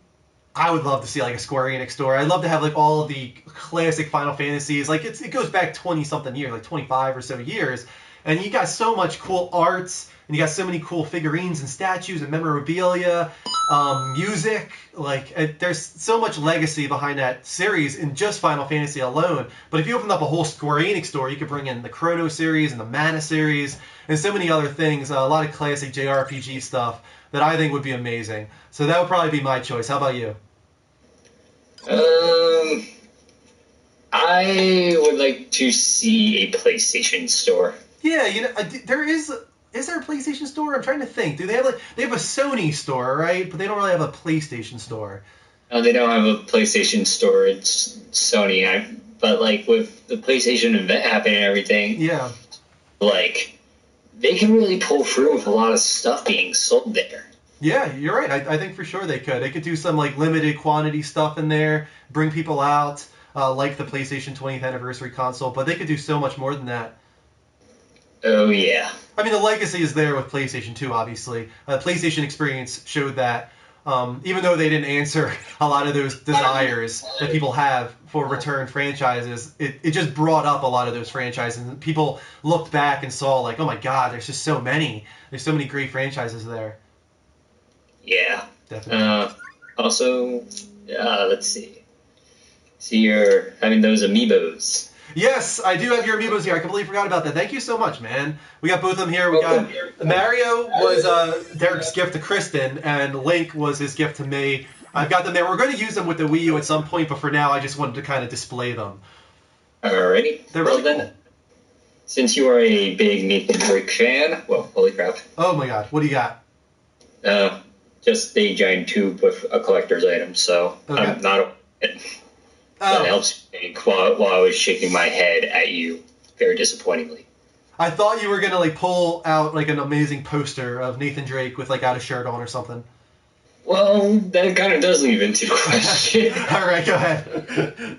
I would love to see like a Square Enix store. I'd love to have like all of the classic Final Fantasies. Like it goes back 20-something years, like 25 or so years. And you got so much cool arts, and you got so many cool figurines and statues and memorabilia, music. Like there's so much legacy behind that series in just Final Fantasy alone. But if you opened up a whole Square Enix store, you could bring in the Chrono series and the Mana series and so many other things. A lot of classic JRPG stuff that I think would be amazing. So that would probably be my choice. How about you? I would like to see a PlayStation store. Yeah, you know, there is there a PlayStation store? I'm trying to think. Do they have they have a Sony store, right? But they don't really have a PlayStation store. No, they don't have a PlayStation store. It's Sony. But like with the PlayStation event happening and everything, yeah, like they can really pull through with a lot of stuff being sold there. Yeah, you're right. I think for sure they could. They could do some like limited quantity stuff in there, bring people out, like the PlayStation 20th anniversary console. But they could do so much more than that. Oh yeah. I mean, the legacy is there with PlayStation 2, obviously. PlayStation Experience showed that. Even though they didn't answer a lot of those desires that people have for return franchises, it just brought up a lot of those franchises. And people looked back and saw like, oh my God, there's just so many. There's so many great franchises there. Yeah. Definitely. Also, let's see. See, you're having those amiibos. Yes, I do have your amiibos here. I completely forgot about that. Thank you so much, man. We got both of them here. We got Mario was Derek's gift to Kristen, and Link was his gift to me. I've got them there. We're going to use them with the Wii U at some point, but for now, I just wanted to kind of display them. Alrighty. They're really cool. Since you are a big Nathan Drake fan, well, holy crap. Oh my God, what do you got? Just a giant tube with a collector's item, so okay. I'm not. That helps me while I was shaking my head at you very disappointingly. I thought you were going to like pull out like an amazing poster of Nathan Drake with like out a shirt on or something. Well, that kind of does leave into the question. All right, go ahead.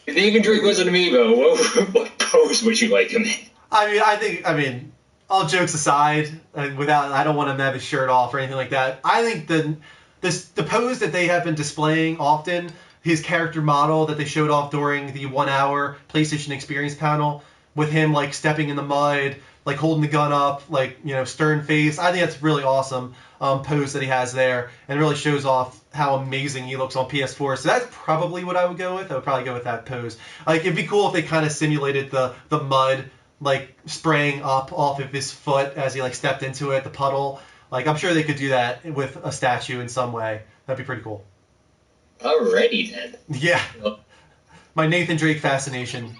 If Nathan Drake was an amiibo, what pose would you like him in? I mean, all jokes aside, and I don't want him to have his shirt off or anything like that. I think the pose that they have been displaying often, his character model that they showed off during the 1 hour PlayStation Experience panel, with him like stepping in the mud, like holding the gun up, like, you know, stern face. I think that's really awesome pose that he has there, and really shows off how amazing he looks on PS4. So that's probably what I would go with. I would probably go with that pose. Like, it'd be cool if they kind of simulated the mud like spraying up off of his foot as he like stepped into it, the puddle. Like, I'm sure they could do that with a statue in some way. That'd be pretty cool. Alrighty then. Yeah. My Nathan Drake fascination.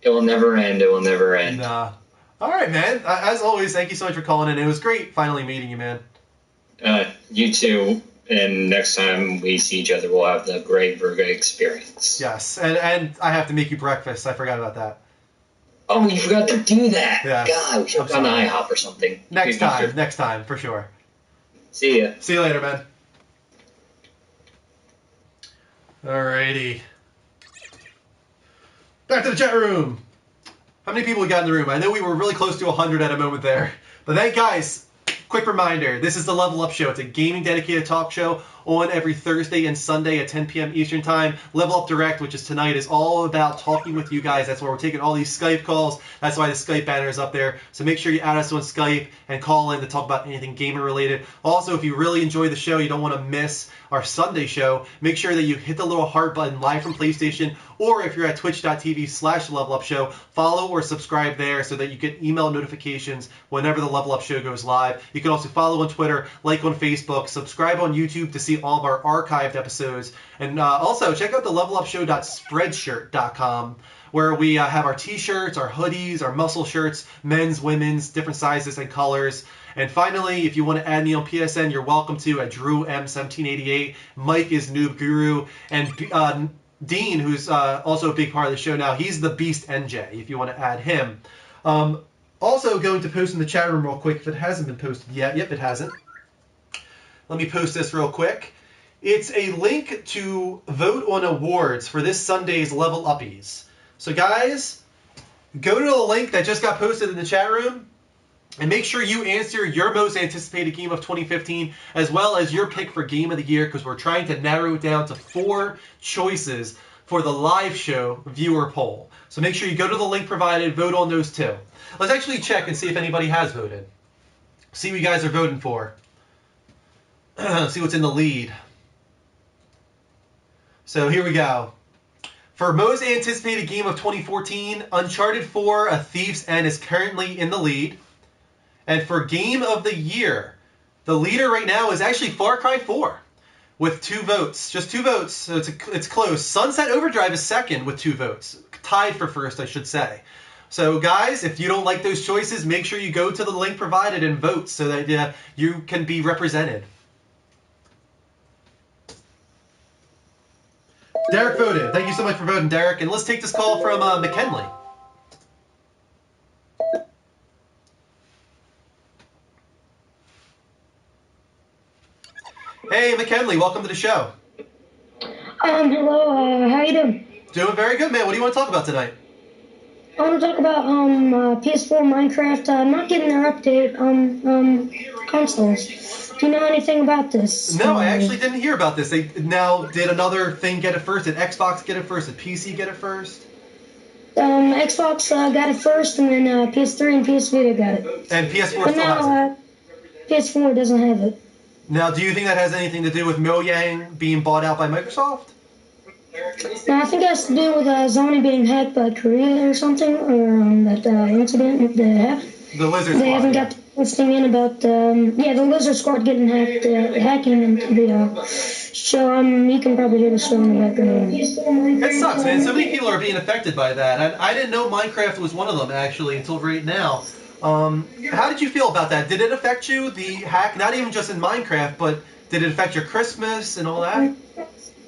It will never end. It will never end. All right, man. As always, thank you so much for calling in. It was great finally meeting you, man. You too. And next time we see each other, we'll have the Greg Verga experience. Yes, and I have to make you breakfast. I forgot about that. Oh, you forgot to do that. Yeah. God, we should have gone to IHOP or something. Next time, for sure. See ya. See you later, man. Alrighty. Back to the chat room. How many people we got in the room? I know we were really close to 100 at a moment there. But then, guys, quick reminder. This is the Level Up Show. It's a gaming dedicated talk show on every Thursday and Sunday at 10 p.m. Eastern Time. Level Up Direct, which is tonight, is all about talking with you guys. That's why we're taking all these Skype calls. That's why the Skype banner is up there. So make sure you add us on Skype and call in to talk about anything gamer related. Also, if you really enjoy the show, you don't want to miss our Sunday show, make sure that you hit the little heart button live from PlayStation, or if you're at twitch.tv/levelupshow, follow or subscribe there so that you get email notifications whenever the Level Up Show goes live. You can also follow on Twitter, like on Facebook, subscribe on YouTube to see all of our archived episodes, and also check out the levelupshow.spreadshirt.com, where we have our t-shirts, our hoodies, our muscle shirts, men's, women's, different sizes and colors. And finally, if you want to add me on PSN, you're welcome to at DrewM1788. Mike is Noob Guru. And Dean, who's also a big part of the show now, he's the Beast NJ, if you want to add him. Also going to post in the chat room real quick if it hasn't been posted yet. Yep, it hasn't. Let me post this real quick. It's a link to vote on awards for this Sunday's Level Uppies. So guys, go to the link that just got posted in the chat room and make sure you answer your most anticipated game of 2015 as well as your pick for Game of the Year, because we're trying to narrow it down to 4 choices for the live show viewer poll. So make sure you go to the link provided, vote on those 2. Let's actually check and see if anybody has voted. See what you guys are voting for. See what's in the lead. So here we go. For most anticipated game of 2014, Uncharted 4: A Thief's End is currently in the lead. And for Game of the Year, the leader right now is actually Far Cry 4 with 2 votes. Just 2 votes, so it's close. Sunset Overdrive is second with 2 votes. Tied for first, I should say. So guys, if you don't like those choices, make sure you go to the link provided and vote so that you can be represented. Derek voted. Thank you so much for voting, Derek. And let's take this call from McKinley. Hey, McKinley, welcome to the show. Hello, how you doing? Doing very good, man. What do you want to talk about tonight? I want to talk about PS4 Minecraft not getting their update consoles. Do you know anything about this? No, I actually didn't hear about this. They now did another thing get it first. Did Xbox get it first? Did PC get it first? Xbox got it first, and then PS3 and PS Vita got it. And PS4 but still now, has it. PS4 doesn't have it. Now, do you think that has anything to do with Mojang being bought out by Microsoft? No, I think it has to do with Sony being hacked by Korea or something, or that incident with the hack. The Lizard Squad. They haven't got this thing in about, the Lizard Squad getting hacked, hacking into the show. You can probably hear the show in the background. It sucks, man. So many people are being affected by that. I didn't know Minecraft was one of them, actually, until right now. How did you feel about that? Did it affect you, the hack, not even just in Minecraft, but did it affect your Christmas and all that?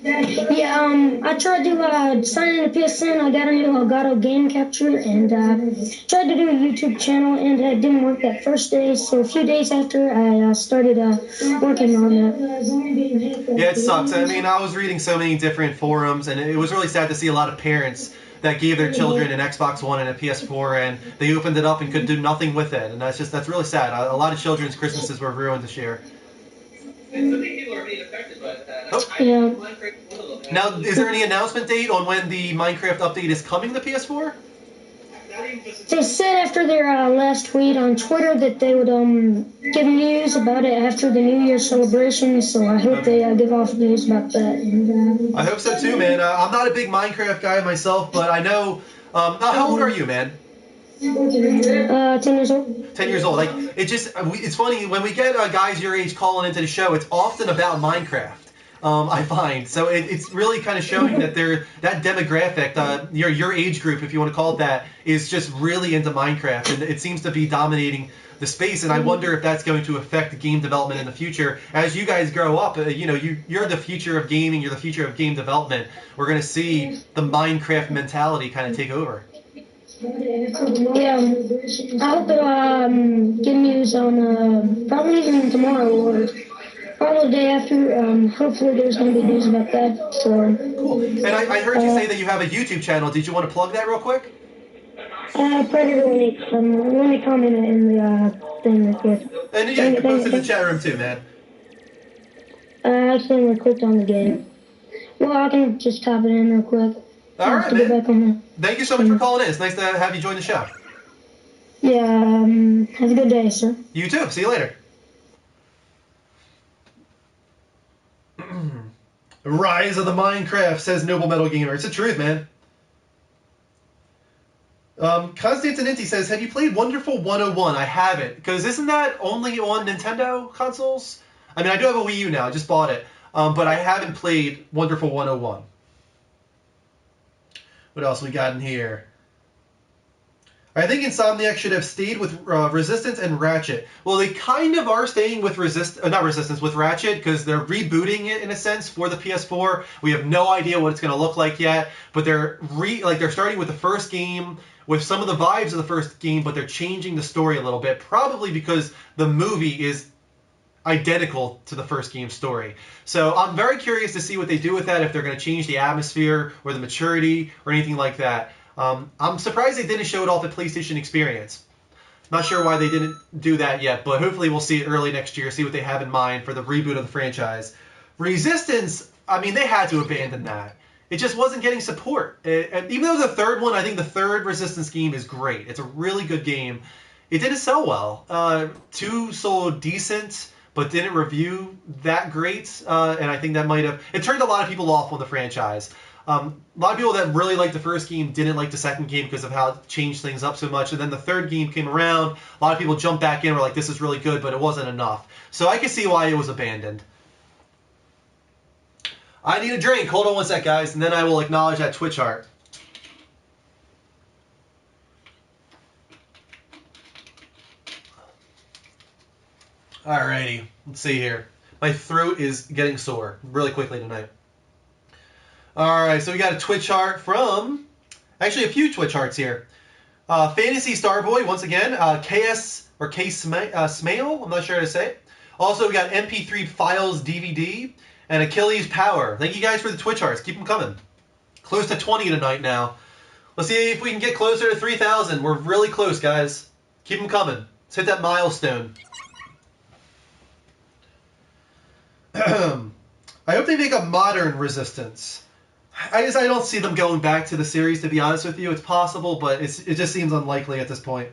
Yeah, I tried to sign in to PSN. I got on Elgato Game Capture and tried to do a YouTube channel, and it didn't work that first day. So a few days after, I started working on that. Yeah, it sucks. I mean, I was reading so many different forums, and it was really sad to see a lot of parents that gave their children an Xbox One and a PS4, and they opened it up and could do nothing with it. And that's really sad. A lot of children's Christmases were ruined this year. And so many people are being affected by that. Oh. Yeah. Now, is there any announcement date on when the Minecraft update is coming to PS4? They said after their last tweet on Twitter that they would give news about it after the New Year's celebration, so I hope they give off news about that. And, I hope so too, man. I'm not a big Minecraft guy myself, but I know... how old are you, man? 10 years old. 10 years old. Like, it's funny, when we get guys your age calling into the show, it's often about Minecraft. I find. So it's really kind of showing that that demographic, your age group, if you want to call it that, is just really into Minecraft, and it seems to be dominating the space. And I wonder if that's going to affect game development in the future as you guys grow up. You're the future of gaming. You're the future of game development. We're going to see the Minecraft mentality kind of take over. Yeah, I hope it'll give news on probably even tomorrow or probably the day after. Hopefully there's going to be news about that. So. Cool. And I heard you say that you have a YouTube channel. Did you want to plug that real quick? Predator Linux. Let me comment in the thing real quick. And yeah, you can post it in the chat room too, man. I accidentally clicked on the game. Well, I can just type it in real quick. All right, man. Thank you so much for calling in. It's nice to have you join the show. Yeah, have a good day, sir. You too. See you later. Rise of the Minecraft, says Noble Metal Gamer. It's the truth, man. Constantine Inti says, have you played Wonderful 101? I haven't, because isn't that only on Nintendo consoles? I mean, I do have a Wii U now. I just bought it. But I haven't played Wonderful 101. What else we got in here? I think Insomniac should have stayed with Resistance and Ratchet. Well, they kind of are staying with with Ratchet, because they're rebooting it in a sense for the PS4. We have no idea what it's going to look like yet, but they're starting with the first game with some of the vibes of the first game, but they're changing the story a little bit, probably because the movie is identical to the first game's story. So I'm very curious to see what they do with that, if they're going to change the atmosphere or the maturity or anything like that. I'm surprised they didn't show it off at PlayStation Experience. Not sure why they didn't do that yet, but hopefully we'll see it early next year, see what they have in mind for the reboot of the franchise. Resistance, I mean, they had to abandon that. It just wasn't getting support. And even though the third one, I think the third Resistance game is great. It's a really good game. It didn't sell well. 2 sold decent, but didn't review that great. And I think that might have... It turned a lot of people off on the franchise. A lot of people that really liked the first game didn't like the second game because of how it changed things up so much. And then the third game came around. A lot of people jumped back in and were like, this is really good, but it wasn't enough. So I can see why it was abandoned. I need a drink. Hold on one sec, guys, and then I will acknowledge that Twitch heart. Alrighty, let's see here. My throat is getting sore really quickly tonight. Alright, so we got a Twitch heart from... Actually, a few Twitch hearts here. Fantasy Starboy, once again. KS, or K-Smale, I'm not sure how to say it. Also, we got MP3 Files DVD. And Achilles Power. Thank you guys for the Twitch hearts. Keep them coming. Close to 20 tonight now. Let's see if we can get closer to 3,000. We're really close, guys. Keep them coming. Let's hit that milestone. I hope they make a modern Resistance. I don't see them going back to the series, to be honest with you. It's possible, but it just seems unlikely at this point.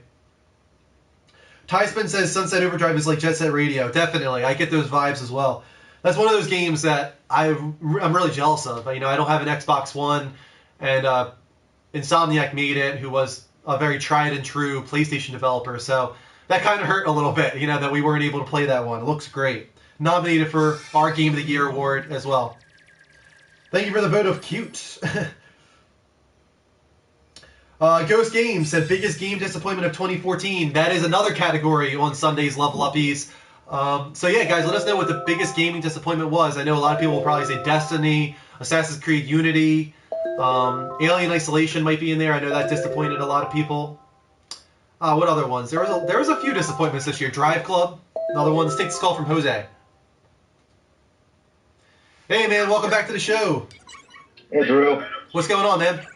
Tyspin says Sunset Overdrive is like Jet Set Radio. Definitely. I get those vibes as well. That's one of those games that I'm really jealous of. I don't have an Xbox One, and Insomniac made it, who was a very tried and true PlayStation developer. So that kind of hurt a little bit, that we weren't able to play that one. It looks great. Nominated for our Game of the Year award as well. Thank you for the vote of cute. Ghost Games said biggest game disappointment of 2014. That is another category on Sunday's Level Uppies. So yeah, guys, let us know what the biggest gaming disappointment was. I know a lot of people will probably say Destiny, Assassin's Creed Unity, Alien Isolation might be in there. I know that disappointed a lot of people. What other ones? There was a few disappointments this year. Drive Club, another one. Let's take this call from Jose. Hey man, welcome back to the show. Hey Drew. What's going on, man?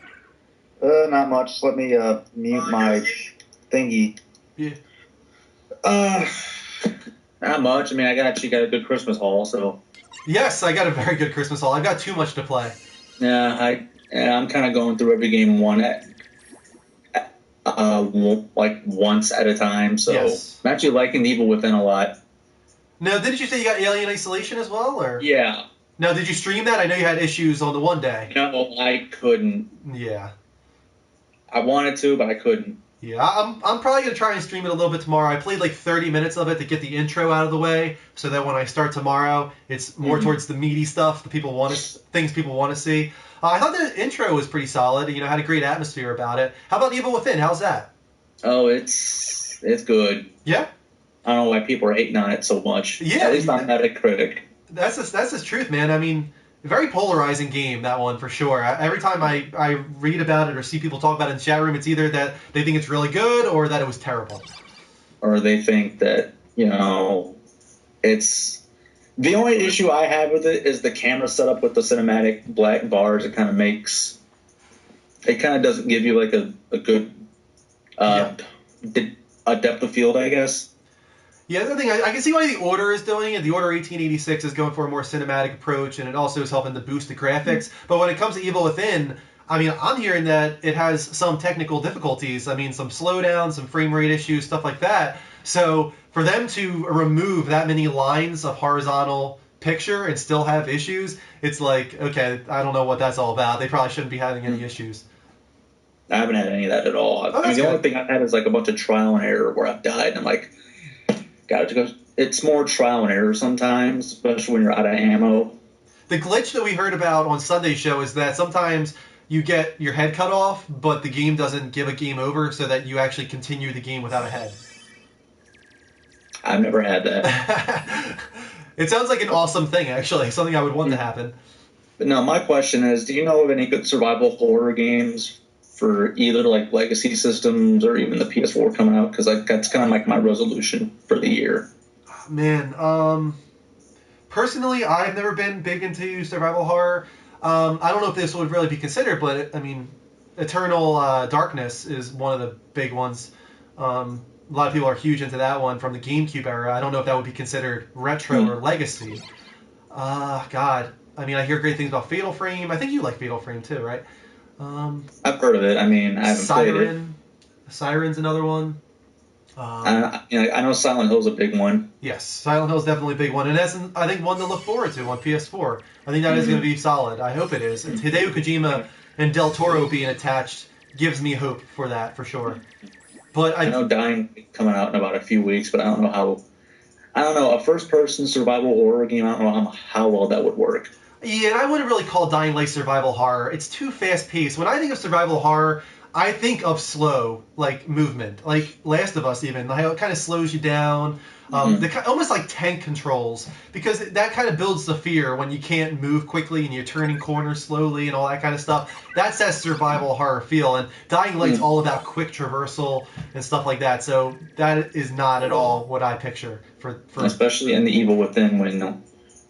Not much. Let me mute my thingy. Yeah. Not much. I mean, you got a good Christmas haul, so. Yes, I got a very good Christmas haul. I've got too much to play. Yeah, I'm kind of going through every game once at a time. So yes. I'm actually liking Evil Within a lot. Now, didn't you say you got Alien Isolation as well, or? Yeah. Now, did you stream that? I know you had issues on the one day. No, I couldn't. Yeah. I wanted to, but I couldn't. Yeah, I'm probably going to try and stream it a little bit tomorrow. I played like 30 minutes of it to get the intro out of the way, so that when I start tomorrow, it's more towards the meaty stuff, things people want to see. I thought the intro was pretty solid. Had a great atmosphere about it. How about Evil Within? How's that? Oh, it's good. Yeah? I don't know why people are hating on it so much. Yeah. At least I'm not a critic. That's the truth, man. I mean, very polarizing game, that one, for sure. Every time I read about it or see people talk about it in the chat room, it's either that they think it's really good or that it was terrible. Or they think that, it's... The only issue I have with it is the camera setup with the cinematic black bars. It kind of makes... It kind of doesn't give you, like, a good... a depth of field, I guess. Yeah, the other thing, I can see why the Order is doing it. The Order 1886 is going for a more cinematic approach, and it also is helping to boost the graphics. But when it comes to Evil Within, I mean, I'm hearing that it has some technical difficulties. I mean, some slowdowns, some frame rate issues, stuff like that. So for them to remove that many lines of horizontal picture and still have issues, it's like, okay, I don't know what that's all about. They probably shouldn't be having any issues. I haven't had any of that at all. Oh, I mean, the good. only thing I've had is like a bunch of trial and error where I've died, and I'm like, it's more trial and error sometimes, especially when you're out of ammo. The glitch that we heard about on Sunday's show is that sometimes you get your head cut off, but the game doesn't give a game over, so that you actually continue the game without a head. I've never had that. It sounds like an awesome thing, actually. Something I would want to happen. But no, my question is, do you know of any good survival horror games for either like legacy systems or even the PS4 coming out? Because that's kind of like my resolution for the year. Man, personally, I've never been big into survival horror. I don't know if this would really be considered, but I mean, Eternal Darkness is one of the big ones. A lot of people are huge into that one from the GameCube era. I don't know if that would be considered retro or legacy. God. I mean, I hear great things about Fatal Frame. I think you like Fatal Frame too, right? I've heard of it. I mean, I haven't played it. Siren's another one. I know Silent Hill's a big one. Yes, Silent Hill's definitely a big one. And that's, I think, one to look forward to on PS4. I think that is going to be solid. I hope it is. And Hideo Kojima and Del Toro being attached gives me hope for that, for sure. But I know Dying coming out in about a few weeks, but I don't know how. I don't know, a first-person survival horror game. I don't know how well that would work. Yeah, and I wouldn't really call Dying Light survival horror. It's too fast-paced. When I think of survival horror, I think of slow, like, movement. Like Last of Us, even. How it kind of slows you down. Almost like tank controls. Because that kind of builds the fear when you can't move quickly and you're turning corners slowly and all that kind of stuff. That's that survival horror feel. And Dying Light's all about quick traversal and stuff like that. So that is not at all what I picture. For Especially in the Evil Within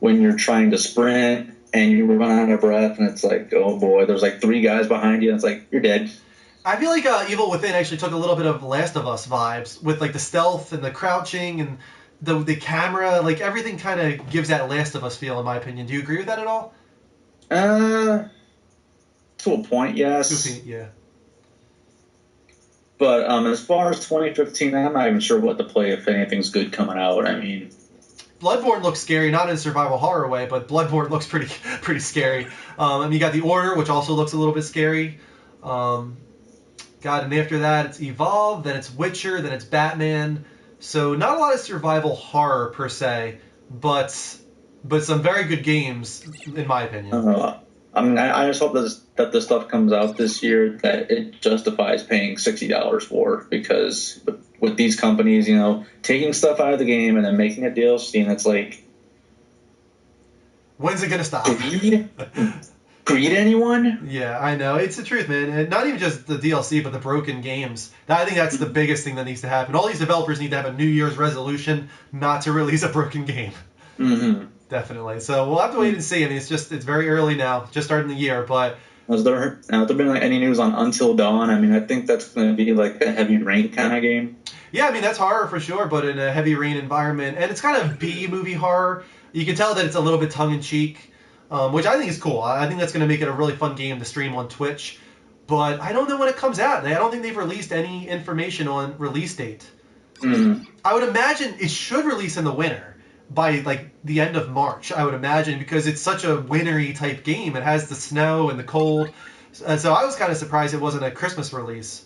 when you're trying to sprint and you run out of breath and it's like, oh boy, there's like 3 guys behind you and it's like, you're dead. I feel like Evil Within actually took a little bit of Last of Us vibes with like the stealth and the crouching and the camera. Like everything kind of gives that Last of Us feel, in my opinion. Do you agree with that at all? To a point, yes. Yeah. But as far as 2015, I'm not even sure what to play if anything's good coming out. I mean, Bloodborne looks scary, not in a survival horror way, but Bloodborne looks pretty scary. And you got The Order, which also looks a little bit scary. God, and after that, it's Evolve, then it's Witcher, then it's Batman. So not a lot of survival horror per se, but some very good games, in my opinion. I mean, I just hope that this stuff comes out this year that it justifies paying $60 for, because with these companies, you know, taking stuff out of the game and then making a DLC, and it's like, when's it gonna stop? Greed anyone? Yeah, I know. It's the truth, man. And not even just the DLC, but the broken games. I think that's the biggest thing that needs to happen. All these developers need to have a New Year's resolution not to release a broken game. Mm-hmm. Definitely. So we'll have to wait and see. I mean, it's very early now, just starting the year, but... Has there been like any news on Until Dawn? I mean, I think that's going to be like a Heavy Rain kind of game. Yeah, I mean, that's horror for sure, but in a Heavy Rain environment. And it's kind of B-movie horror. You can tell that it's a little bit tongue-in-cheek. Which I think is cool. I think that's going to make it a really fun game to stream on Twitch. But I don't know when it comes out. I don't think they've released any information on release date. Mm-hmm. I would imagine it should release in the winter, by like the end of March, I would imagine, because it's such a wintry type game. It has the snow and the cold. So I was kind of surprised it wasn't a Christmas release.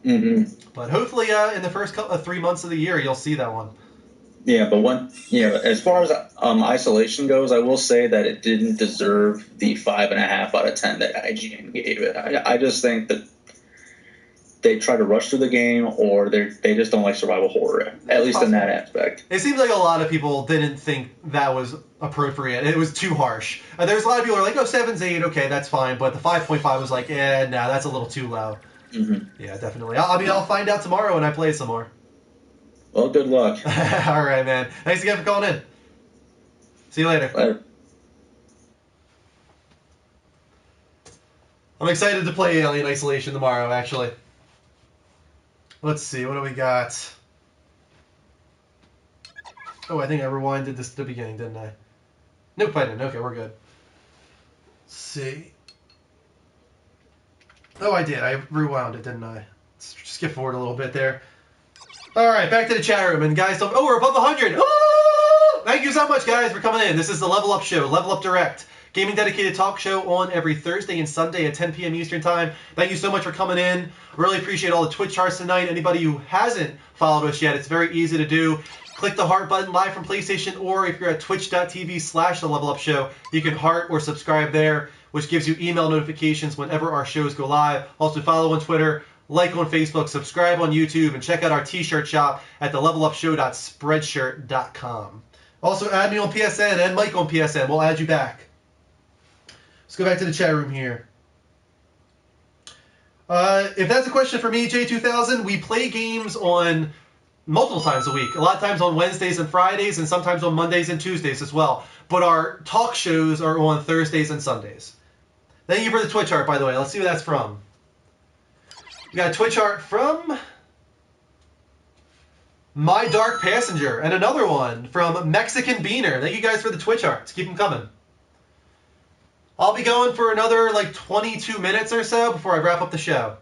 Mm-hmm. But hopefully in the first 3 months of the year, you'll see that one. Yeah, but as far as Isolation goes, I will say that it didn't deserve the 5.5 out of 10 that IGN gave it. I just think that they try to rush through the game, or they just don't like survival horror, at least in that aspect. It seems like a lot of people didn't think that was appropriate. It was too harsh. There's a lot of people who are like, 7's 8, okay, that's fine. But the 5.5 was like, that's a little too low. Mm-hmm. Yeah, definitely. I'll find out tomorrow when I play some more. Well, good luck. All right, man. Thanks again for calling in. See you later. Later. I'm excited to play Alien Isolation tomorrow, actually. Let's see, what do we got? Oh, I think I rewinded this to the beginning, didn't I? Nope, I didn't. Okay, we're good. Let's see. Oh, I did. I rewound it, didn't I? Let's skip forward a little bit there. All right, back to the chat room. And guys, oh, we're above 100. Oh! Thank you so much, guys, for coming in. This is the Level Up Show, Level Up Direct. Gaming dedicated talk show on every Thursday and Sunday at 10 p.m. Eastern Time. Thank you so much for coming in. Really appreciate all the Twitch charts tonight. Anybody who hasn't followed us yet, it's very easy to do. Click the heart button live from PlayStation, or if you're at twitch.tv/the Level Up Show, you can heart or subscribe there, which gives you email notifications whenever our shows go live. Also follow on Twitter, like on Facebook, subscribe on YouTube, and check out our t-shirt shop at thelevelupshow.spreadshirt.com. Also add me on PSN and Mike on PSN. We'll add you back. Let's go back to the chat room here. If that's a question for me, J2000, we play games on multiple times a week. A lot of times on Wednesdays and Fridays, and sometimes on Mondays and Tuesdays as well. But our talk shows are on Thursdays and Sundays. Thank you for the Twitch art, by the way. Let's see where that's from. We got a Twitch art from My Dark Passenger, and another one from Mexican Beaner. Thank you guys for the Twitch arts. Keep them coming. I'll be going for another like 22 minutes or so before I wrap up the show.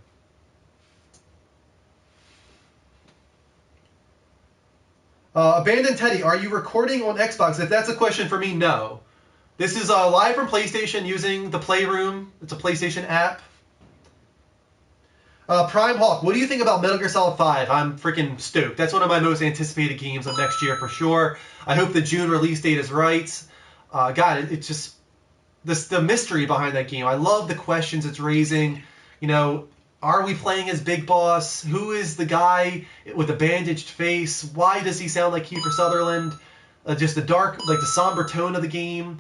Abandoned Teddy, are you recording on Xbox? If that's a question for me, no. This is live from PlayStation using the Playroom. It's a PlayStation app. Prime Hawk, what do you think about Metal Gear Solid 5? I'm freaking stoked. That's one of my most anticipated games of next year for sure. I hope the June release date is right. God, it's just the mystery behind that game. I love the questions it's raising. You know, are we playing as Big Boss? Who is the guy with the bandaged face? Why does he sound like Kiefer Sutherland? Just the dark, like the somber tone of the game,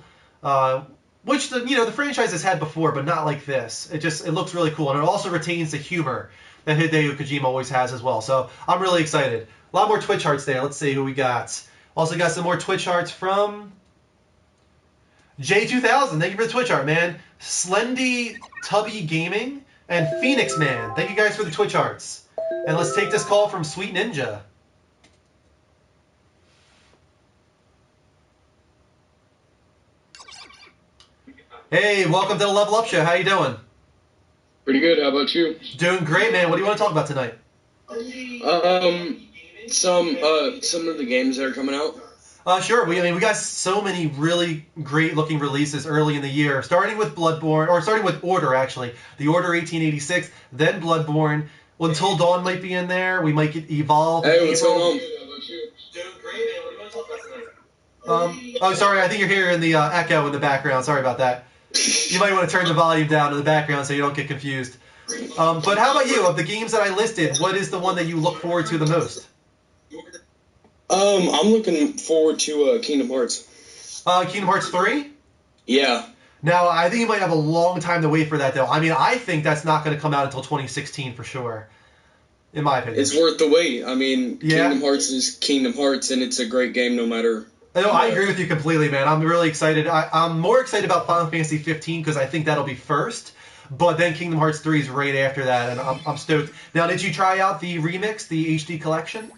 which the franchise has had before, but not like this. It looks really cool, and it also retains the humor that Hideo Kojima always has as well. So I'm really excited. A lot more Twitch hearts there. Let's see who we got. Also got some more Twitch hearts from J2000. Thank you for the Twitch art, man. Slendy Tubby Gaming and Phoenix Man. Thank you guys for the Twitch arts. And let's take this call from Sweet Ninja. Hey, welcome to the Level Up Show. How you doing? Pretty good. How about you? Doing great, man. What do you want to talk about tonight? Some of the games that are coming out. Sure. We got so many really great looking releases early in the year, starting with Order, actually. The Order 1886, then Bloodborne. Until Dawn might be in there. We might get Evolve. Hey, what's going on? Doing great, man. What do you want to talk about tonight? Oh, sorry. I think you're hearing the echo in the background. Sorry about that. You might want to turn the volume down in the background so you don't get confused. But how about you? Of the games that I listed, what is the one that you look forward to the most? I'm looking forward to Kingdom Hearts. Kingdom Hearts 3? Yeah. Now, I think you might have a long time to wait for that, though. I mean, I think that's not going to come out until 2016 for sure, in my opinion. It's worth the wait. I mean, yeah. Kingdom Hearts is Kingdom Hearts, and it's a great game no matter. No, I agree with you completely, man. I'm really excited. I'm more excited about Final Fantasy 15 because I think that'll be first. But then Kingdom Hearts 3 is right after that, and I'm stoked. Now, did you try out the remix, the HD collection?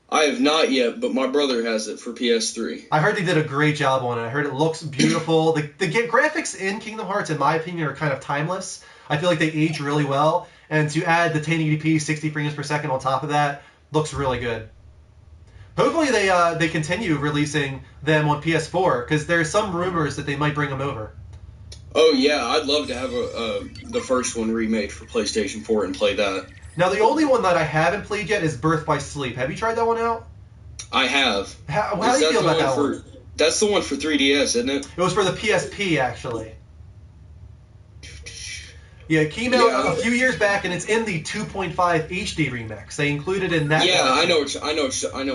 I have not yet, but my brother has it for PS3. I heard they did a great job on it. I heard it looks beautiful. The graphics in Kingdom Hearts, in my opinion, are kind of timeless. I feel like they age really well. And to add the 1080p 60 frames per second on top of that, looks really good. Hopefully they continue releasing them on PS4, because there's some rumors that they might bring them over. Oh, yeah, I'd love to have the first one remade for PlayStation 4 and play that. Now, the only one that I haven't played yet is Birth by Sleep. Have you tried that one out? I have. How do you feel about that one? That's the one for 3DS, isn't it? It was for the PSP, actually. Yeah, it came out a few years back, and it's in the 2.5 HD remix. They included in that. Yeah, I know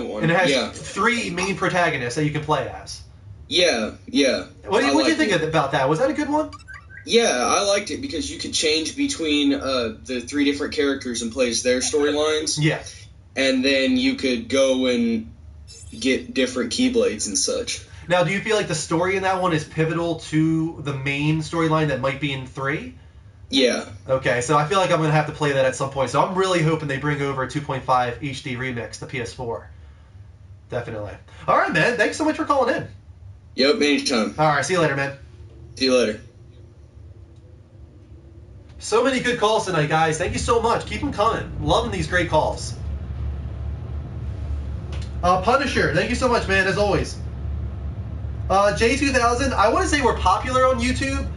one. And it has 3 main protagonists that you can play as. Yeah. What do you think about that? Was that a good one? Yeah, I liked it because you could change between the 3 different characters and play as their storylines. Yeah. And then you could go and get different Keyblades and such. Now, do you feel like the story in that one is pivotal to the main storyline that might be in 3? Yeah. Okay, so I feel like I'm going to have to play that at some point. So I'm really hoping they bring over a 2.5 HD remix to PS4. Definitely. All right, man. Thanks so much for calling in. Yep, anytime. All right, see you later, man. See you later. So many good calls tonight, guys. Thank you so much. Keep them coming. Loving these great calls. Punisher, thank you so much, man, as always. J2000, I want to say we're popular on YouTube.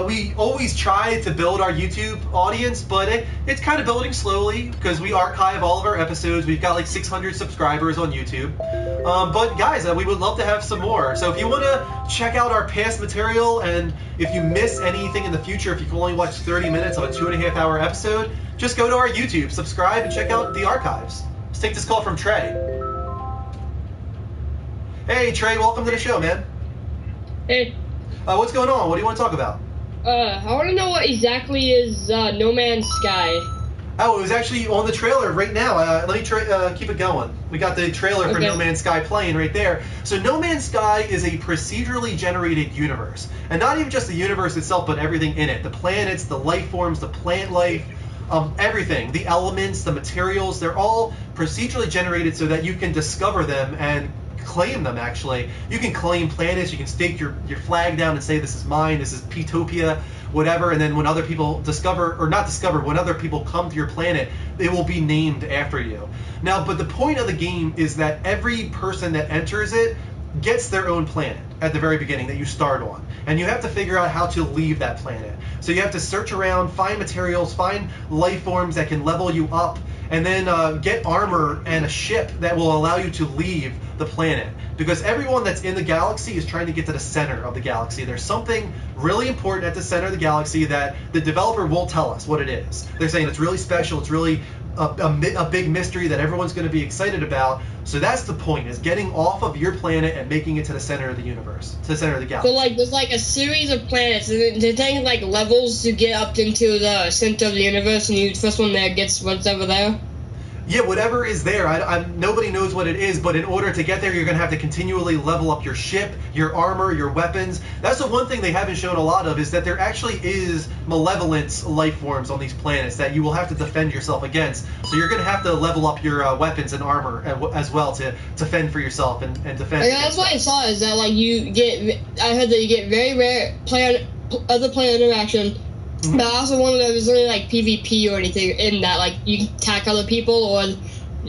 We always try to build our YouTube audience, but it's kind of building slowly because we archive all of our episodes. We've got like 600 subscribers on YouTube. But guys, we would love to have some more. So if you want to check out our past material, and if you miss anything in the future, if you can only watch 30 minutes of a 2.5-hour episode, just go to our YouTube, subscribe, and check out the archives. Let's take this call from Trey. Hey, Trey, welcome to the show, man. Hey. What's going on? What do you want to talk about? I want to know what exactly is No Man's Sky. Oh, it was actually on the trailer right now. Let me keep it going. We got the trailer for No Man's Sky playing right there. So No Man's Sky is a procedurally generated universe. And not even just the universe itself, but everything in it. The planets, the life forms, the plant life, everything. The elements, the materials, they're all procedurally generated so that you can discover them and claim them. Actually, you can claim planets, you can stake your flag down and say this is mine, this is Petopia, whatever, and then when other people when other people come to your planet, it will be named after you. Now, but the point of the game is that every person that enters it gets their own planet at the very beginning that you start on, and you have to figure out how to leave that planet. So you have to search around, find materials, find life forms that can level you up, and then get armor and a ship that will allow you to leave the planet. Because everyone that's in the galaxy is trying to get to the center of the galaxy. There's something really important at the center of the galaxy that the developer won't tell us what it is. They're saying it's really special, it's really a big mystery that everyone's going to be excited about. So that's the point, is getting off of your planet and making it to the center of the universe, to the center of the galaxy. So like there's like a series of planets, and they're taking like levels to get up into the center of the universe, and the first one there gets whatever there. Yeah, whatever is there. Nobody knows what it is, but in order to get there, you're going to have to continually level up your ship, your armor, your weapons. That's the one thing they haven't shown a lot of, is that there actually is malevolent life forms on these planets that you will have to defend yourself against. So you're going to have to level up your weapons and armor as well to fend for yourself and defend. Yeah, that's what I saw, is that like I heard that you get very rare other player interaction. But I also wonder if there's really like PvP or anything in that, like you can attack other people, or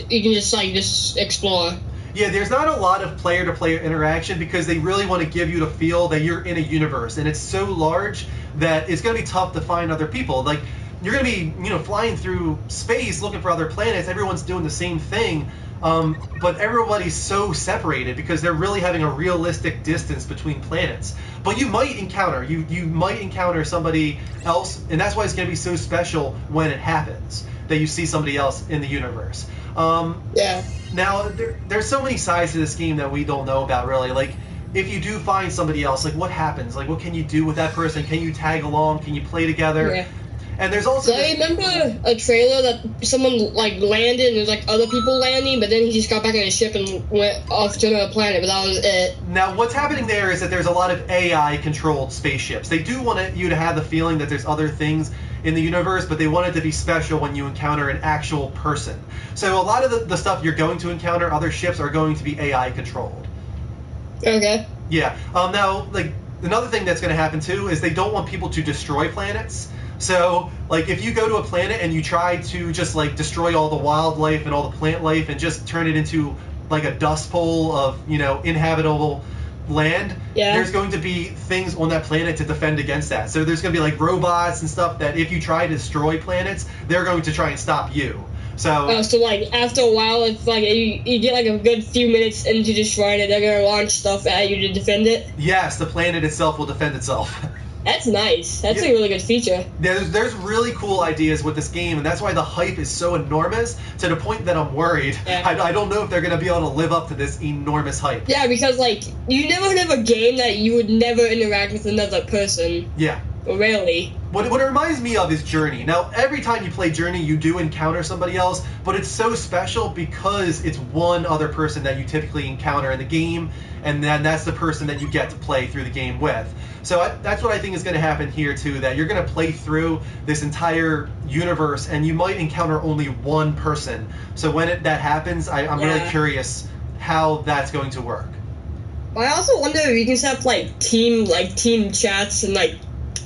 you can just explore. Yeah, there's not a lot of player-to-player interaction because they really want to give you the feel that you're in a universe, and it's so large that it's going to be tough to find other people. Like, you're going to be, flying through space looking for other planets. Everyone's doing the same thing, but everybody's so separated because they're really having a realistic distance between planets. But you might encounter somebody else, and that's why it's going to be so special when it happens, that you see somebody else in the universe. Yeah. Now, there's so many sides to this game that we don't know about, really. Like, if you do find somebody else, like, what happens? Like, what can you do with that person? Can you tag along? Can you play together? Yeah. And there's also... So I remember a trailer that someone, like, landed, and there's, like, other people landing, but then he just got back on his ship and went off to another planet, but that was it. Now, what's happening there is that there's a lot of AI-controlled spaceships. They do want you to have the feeling that there's other things in the universe, but they want it to be special when you encounter an actual person. So a lot of the stuff you're going to encounter, other ships, are going to be AI-controlled. Okay. Yeah. Now, like, another thing that's going to happen, too, is they don't want people to destroy planets. So, like, if you go to a planet and you try to just, like, destroy all the wildlife and all the plant life and just turn it into, like, a dust bowl of, inhabitable land, there's going to be things on that planet to defend against that. So there's going to be, like, robots and stuff that if you try to destroy planets, they're going to try and stop you. So, like, after a while, if, like, you get, like, a good few minutes into destroying it, they're going to launch stuff at you to defend it? Yes, the planet itself will defend itself. That's nice. That's a really good feature. There's really cool ideas with this game, and that's why the hype is so enormous, to the point that I'm worried. Yeah. I don't know if they're going to be able to live up to this enormous hype. Yeah, because, like, you never heard of a game that you would never interact with another person. Yeah. Really. What it reminds me of is Journey. Now, every time you play Journey, you do encounter somebody else, but it's so special because it's one other person that you typically encounter in the game, and then that's the person that you get to play through the game with. So that's what I think is going to happen here, too, that you're going to play through this entire universe, and you might encounter only one person. So when that happens, I'm really curious how that's going to work. I also wonder if you can set up like team chats and like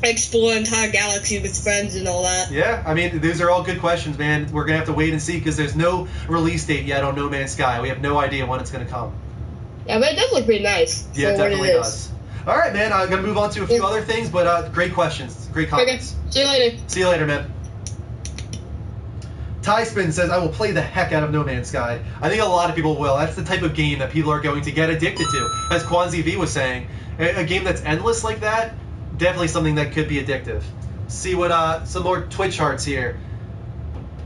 explore entire galaxy with friends and all that. Yeah, I mean, these are all good questions, man. We're gonna have to wait and see because there's no release date yet on No Man's Sky. We have no idea when it's gonna come. Yeah, but it does look pretty nice. Yeah, it for what definitely does. All right, man. I'm gonna move on to a few other things, but great questions, great comments. Okay, see you later. See you later, man. Tyspin says, I will play the heck out of No Man's Sky. I think a lot of people will. That's the type of game that people are going to get addicted to. As Kwanzi V was saying, a game that's endless like that, definitely something that could be addictive. See what some more Twitch hearts here.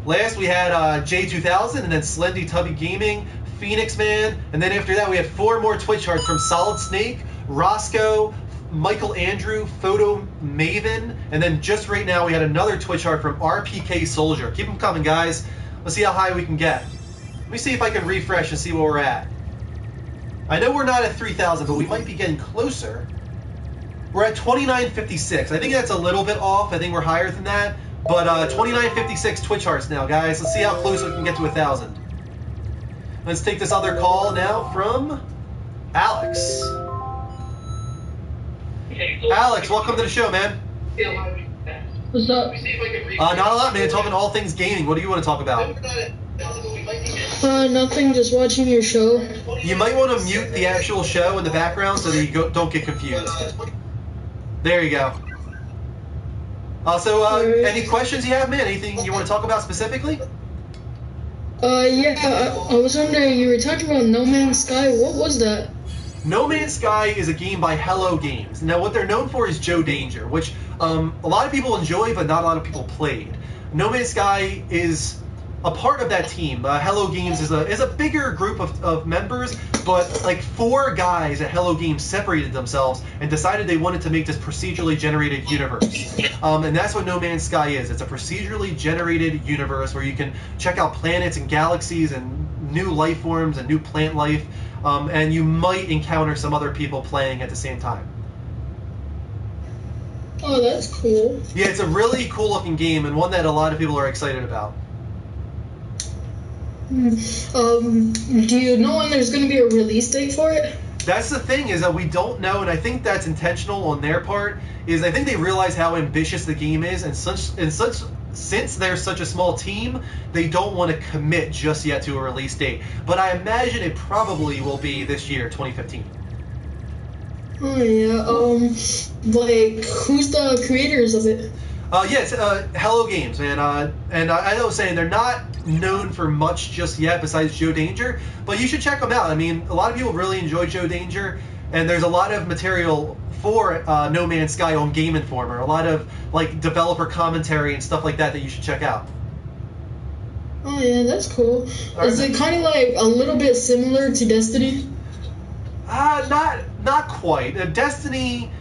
Last we had J2000 and then Slendy Tubby Gaming, Phoenix Man, and then after that we had 4 more Twitch hearts from Solid Snake, Roscoe, Michael Andrew, Photo Maven, and then just right now we had another Twitch heart from RPK Soldier. Keep them coming, guys. Let's see how high we can get. Let me see if I can refresh and see where we're at. I know we're not at 3,000, but we might be getting closer. We're at 2956. I think that's a little bit off. I think we're higher than that. But 2956 Twitch hearts now, guys. Let's see how close we can get to 1,000. Let's take this other call now from Alex. Alex, welcome to the show, man. What's up? Not a lot, man. Talking all things gaming. What do you want to talk about? Nothing. Just watching your show. You might want to mute the actual show in the background so that you don't get confused. There you go. Any questions you have, man? Anything you want to talk about specifically? Yeah. I was wondering, you were talking about No Man's Sky. What was that? No Man's Sky is a game by Hello Games. Now, what they're known for is Joe Danger, which a lot of people enjoy, but not a lot of people played. No Man's Sky is a part of that team. Hello Games is a bigger group of members, but like 4 guys at Hello Games separated themselves and decided they wanted to make this procedurally generated universe. And that's what No Man's Sky is. It's a procedurally generated universe where you can check out planets and galaxies and new life forms and new plant life. And you might encounter some other people playing at the same time. Oh, that's cool. Yeah, it's a really cool looking game and one that a lot of people are excited about. Do you know when there's going to be a release date for it? That's the thing, is that we don't know, and I think that's intentional on their part, is I think they realize how ambitious the game is, and since they're such a small team, they don't want to commit just yet to a release date. But I imagine it probably will be this year, 2015. Oh, yeah. Like, who's the creators of it? It's Hello Games, man. And I was saying they're not known for much just yet besides Joe Danger, but you should check them out. I mean, a lot of people really enjoy Joe Danger, and there's a lot of material for No Man's Sky on Game Informer, a lot of like developer commentary and stuff like that you should check out. Oh yeah, that's cool. Is it kind of like a little bit similar to Destiny? Not quite. Destiny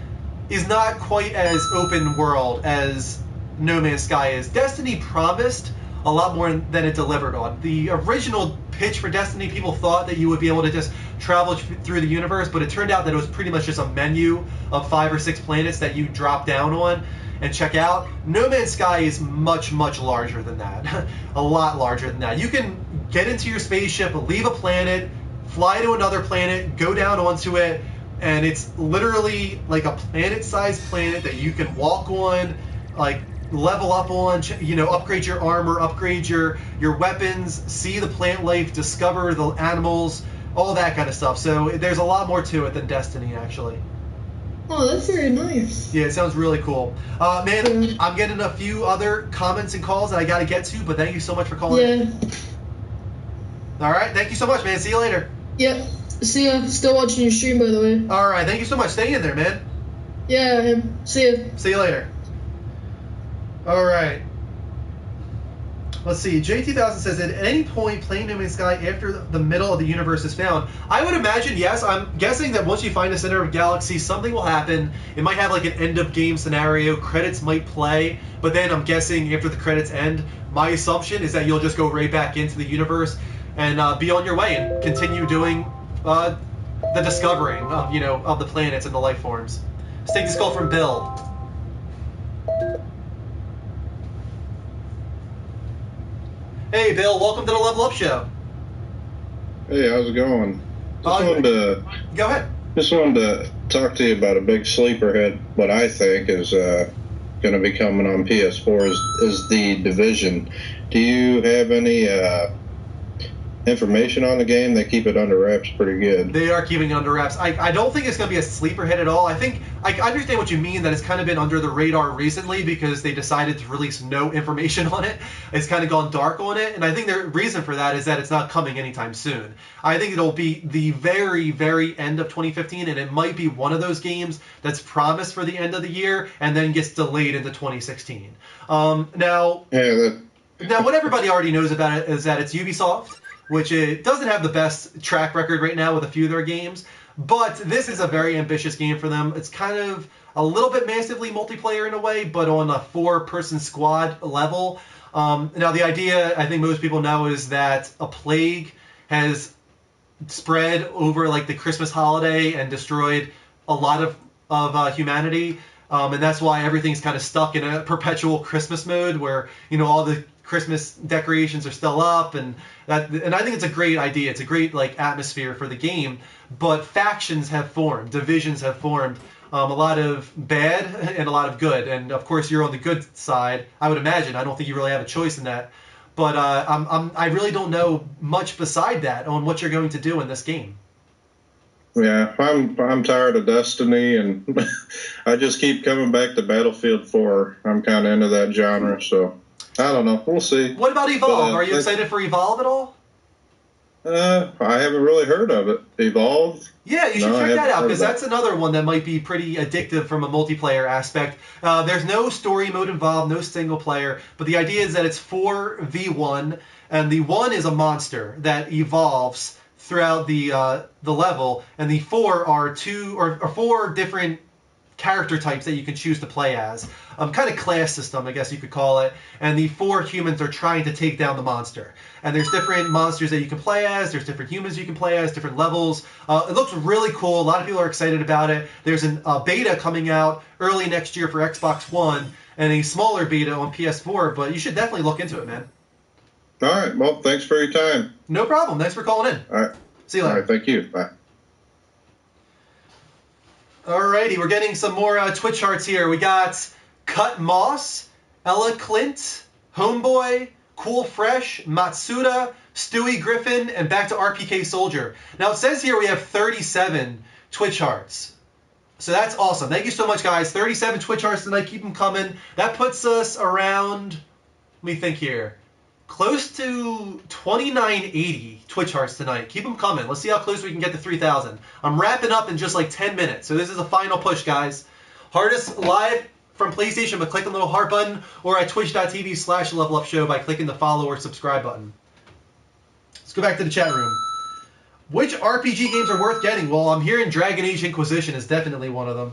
is not quite as open world as No Man's Sky is. Destiny promised a lot more than it delivered on. The original pitch for Destiny, people thought that you would be able to just travel through the universe, but it turned out that it was pretty much just a menu of 5 or 6 planets that you drop down on and check out. No Man's Sky is much, much larger than that. A lot larger than that. You can get into your spaceship, leave a planet, fly to another planet, go down onto it, and it's literally like a planet-sized planet that you can walk on, like level up on, upgrade your armor, upgrade your weapons, see the plant life, discover the animals, all that kind of stuff. So there's a lot more to it than Destiny, actually. Oh, that's very nice. Yeah, it sounds really cool. Man, I'm getting a few other comments and calls that I got to get to, but thank you so much for calling. Yeah. All right, thank you so much, man. See you later. Yep. See ya. Still watching your stream, by the way. All right, thank you so much. Stay in there, man. Yeah, see ya. See you later. All right. Let's see. J2000 says, at any point playing No Man's Sky after the middle of the universe is found? I would imagine, yes. I'm guessing that once you find the center of galaxy, something will happen. It might have like an end of game scenario. Credits might play. But then I'm guessing after the credits end, my assumption is that you'll just go right back into the universe and be on your way and continue doing the discovering of the planets and the life forms. Let's take this call from Bill. Hey, Bill, welcome to the Level Up Show. Hey, how's it going? Go ahead. Just wanted to talk to you about a big sleeper hit. What I think is going to be coming on PS4 is the Division. Do you have any information on the game? They keep it under wraps pretty good. They are keeping it under wraps. I don't think it's going to be a sleeper hit at all. I think I understand what you mean, that it's kind of been under the radar recently because they decided to release no information on it. It's kind of gone dark on it, and I think the reason for that is that it's not coming anytime soon. I think it'll be the very, very end of 2015, and it might be one of those games that's promised for the end of the year and then gets delayed into 2016. Now, what everybody already knows about it is that it's Ubisoft, which it doesn't have the best track record right now with a few of their games, but this is a very ambitious game for them. It's kind of a little bit massively multiplayer in a way, but on a 4-person squad level. Now, the idea, I think most people know, is that a plague has spread over like the Christmas holiday and destroyed a lot of humanity, and that's why everything's kind of stuck in a perpetual Christmas mode where, you know, all the Christmas decorations are still up, and I think it's a great idea. It's a great like atmosphere for the game, but factions have formed, divisions have formed, a lot of bad and a lot of good, and of course you're on the good side, I would imagine. I don't think you really have a choice in that, but I really don't know much beside that on what you're going to do in this game. Yeah, I'm tired of Destiny, and I just keep coming back to Battlefield 4. I'm kind of into that genre, so I don't know. We'll see. What about Evolve? Are you excited for Evolve at all? I haven't really heard of it. Evolve? Yeah, you should check that out, because that's another one that might be pretty addictive from a multiplayer aspect. There's no story mode involved, no single player, but the idea is that it's 4v1, and the 1 is a monster that evolves throughout the level, and the 4 are 4 different character types that you can choose to play as. Kind of class system, I guess you could call it. And the 4 humans are trying to take down the monster. And there's different monsters that you can play as. There's different humans you can play as, different levels. It looks really cool. A lot of people are excited about it. There's a beta coming out early next year for Xbox One and a smaller beta on PS4, but you should definitely look into it, man. All right. Well, thanks for your time. No problem. Thanks for calling in. All right. See you later. All right. Thank you. Bye. Alrighty, we're getting some more Twitch charts here. We got Cut Moss, Ella Clint, Homeboy, Cool Fresh, Matsuda, Stewie Griffin, and back to RPK Soldier. Now it says here we have 37 Twitch hearts. So that's awesome. Thank you so much, guys. 37 Twitch hearts tonight. Keep them coming. That puts us around, let me think here, close to 2980 Twitch hearts tonight. Keep them coming. Let's see how close we can get to 3,000. I'm wrapping up in just like 10 minutes. So this is a final push, guys. Hardest live from PlayStation by clicking the little heart button, or at twitch.tv/levelupshow by clicking the follow or subscribe button. Let's go back to the chat room. Which RPG games are worth getting? Well, I'm hearing Dragon Age Inquisition is definitely one of them.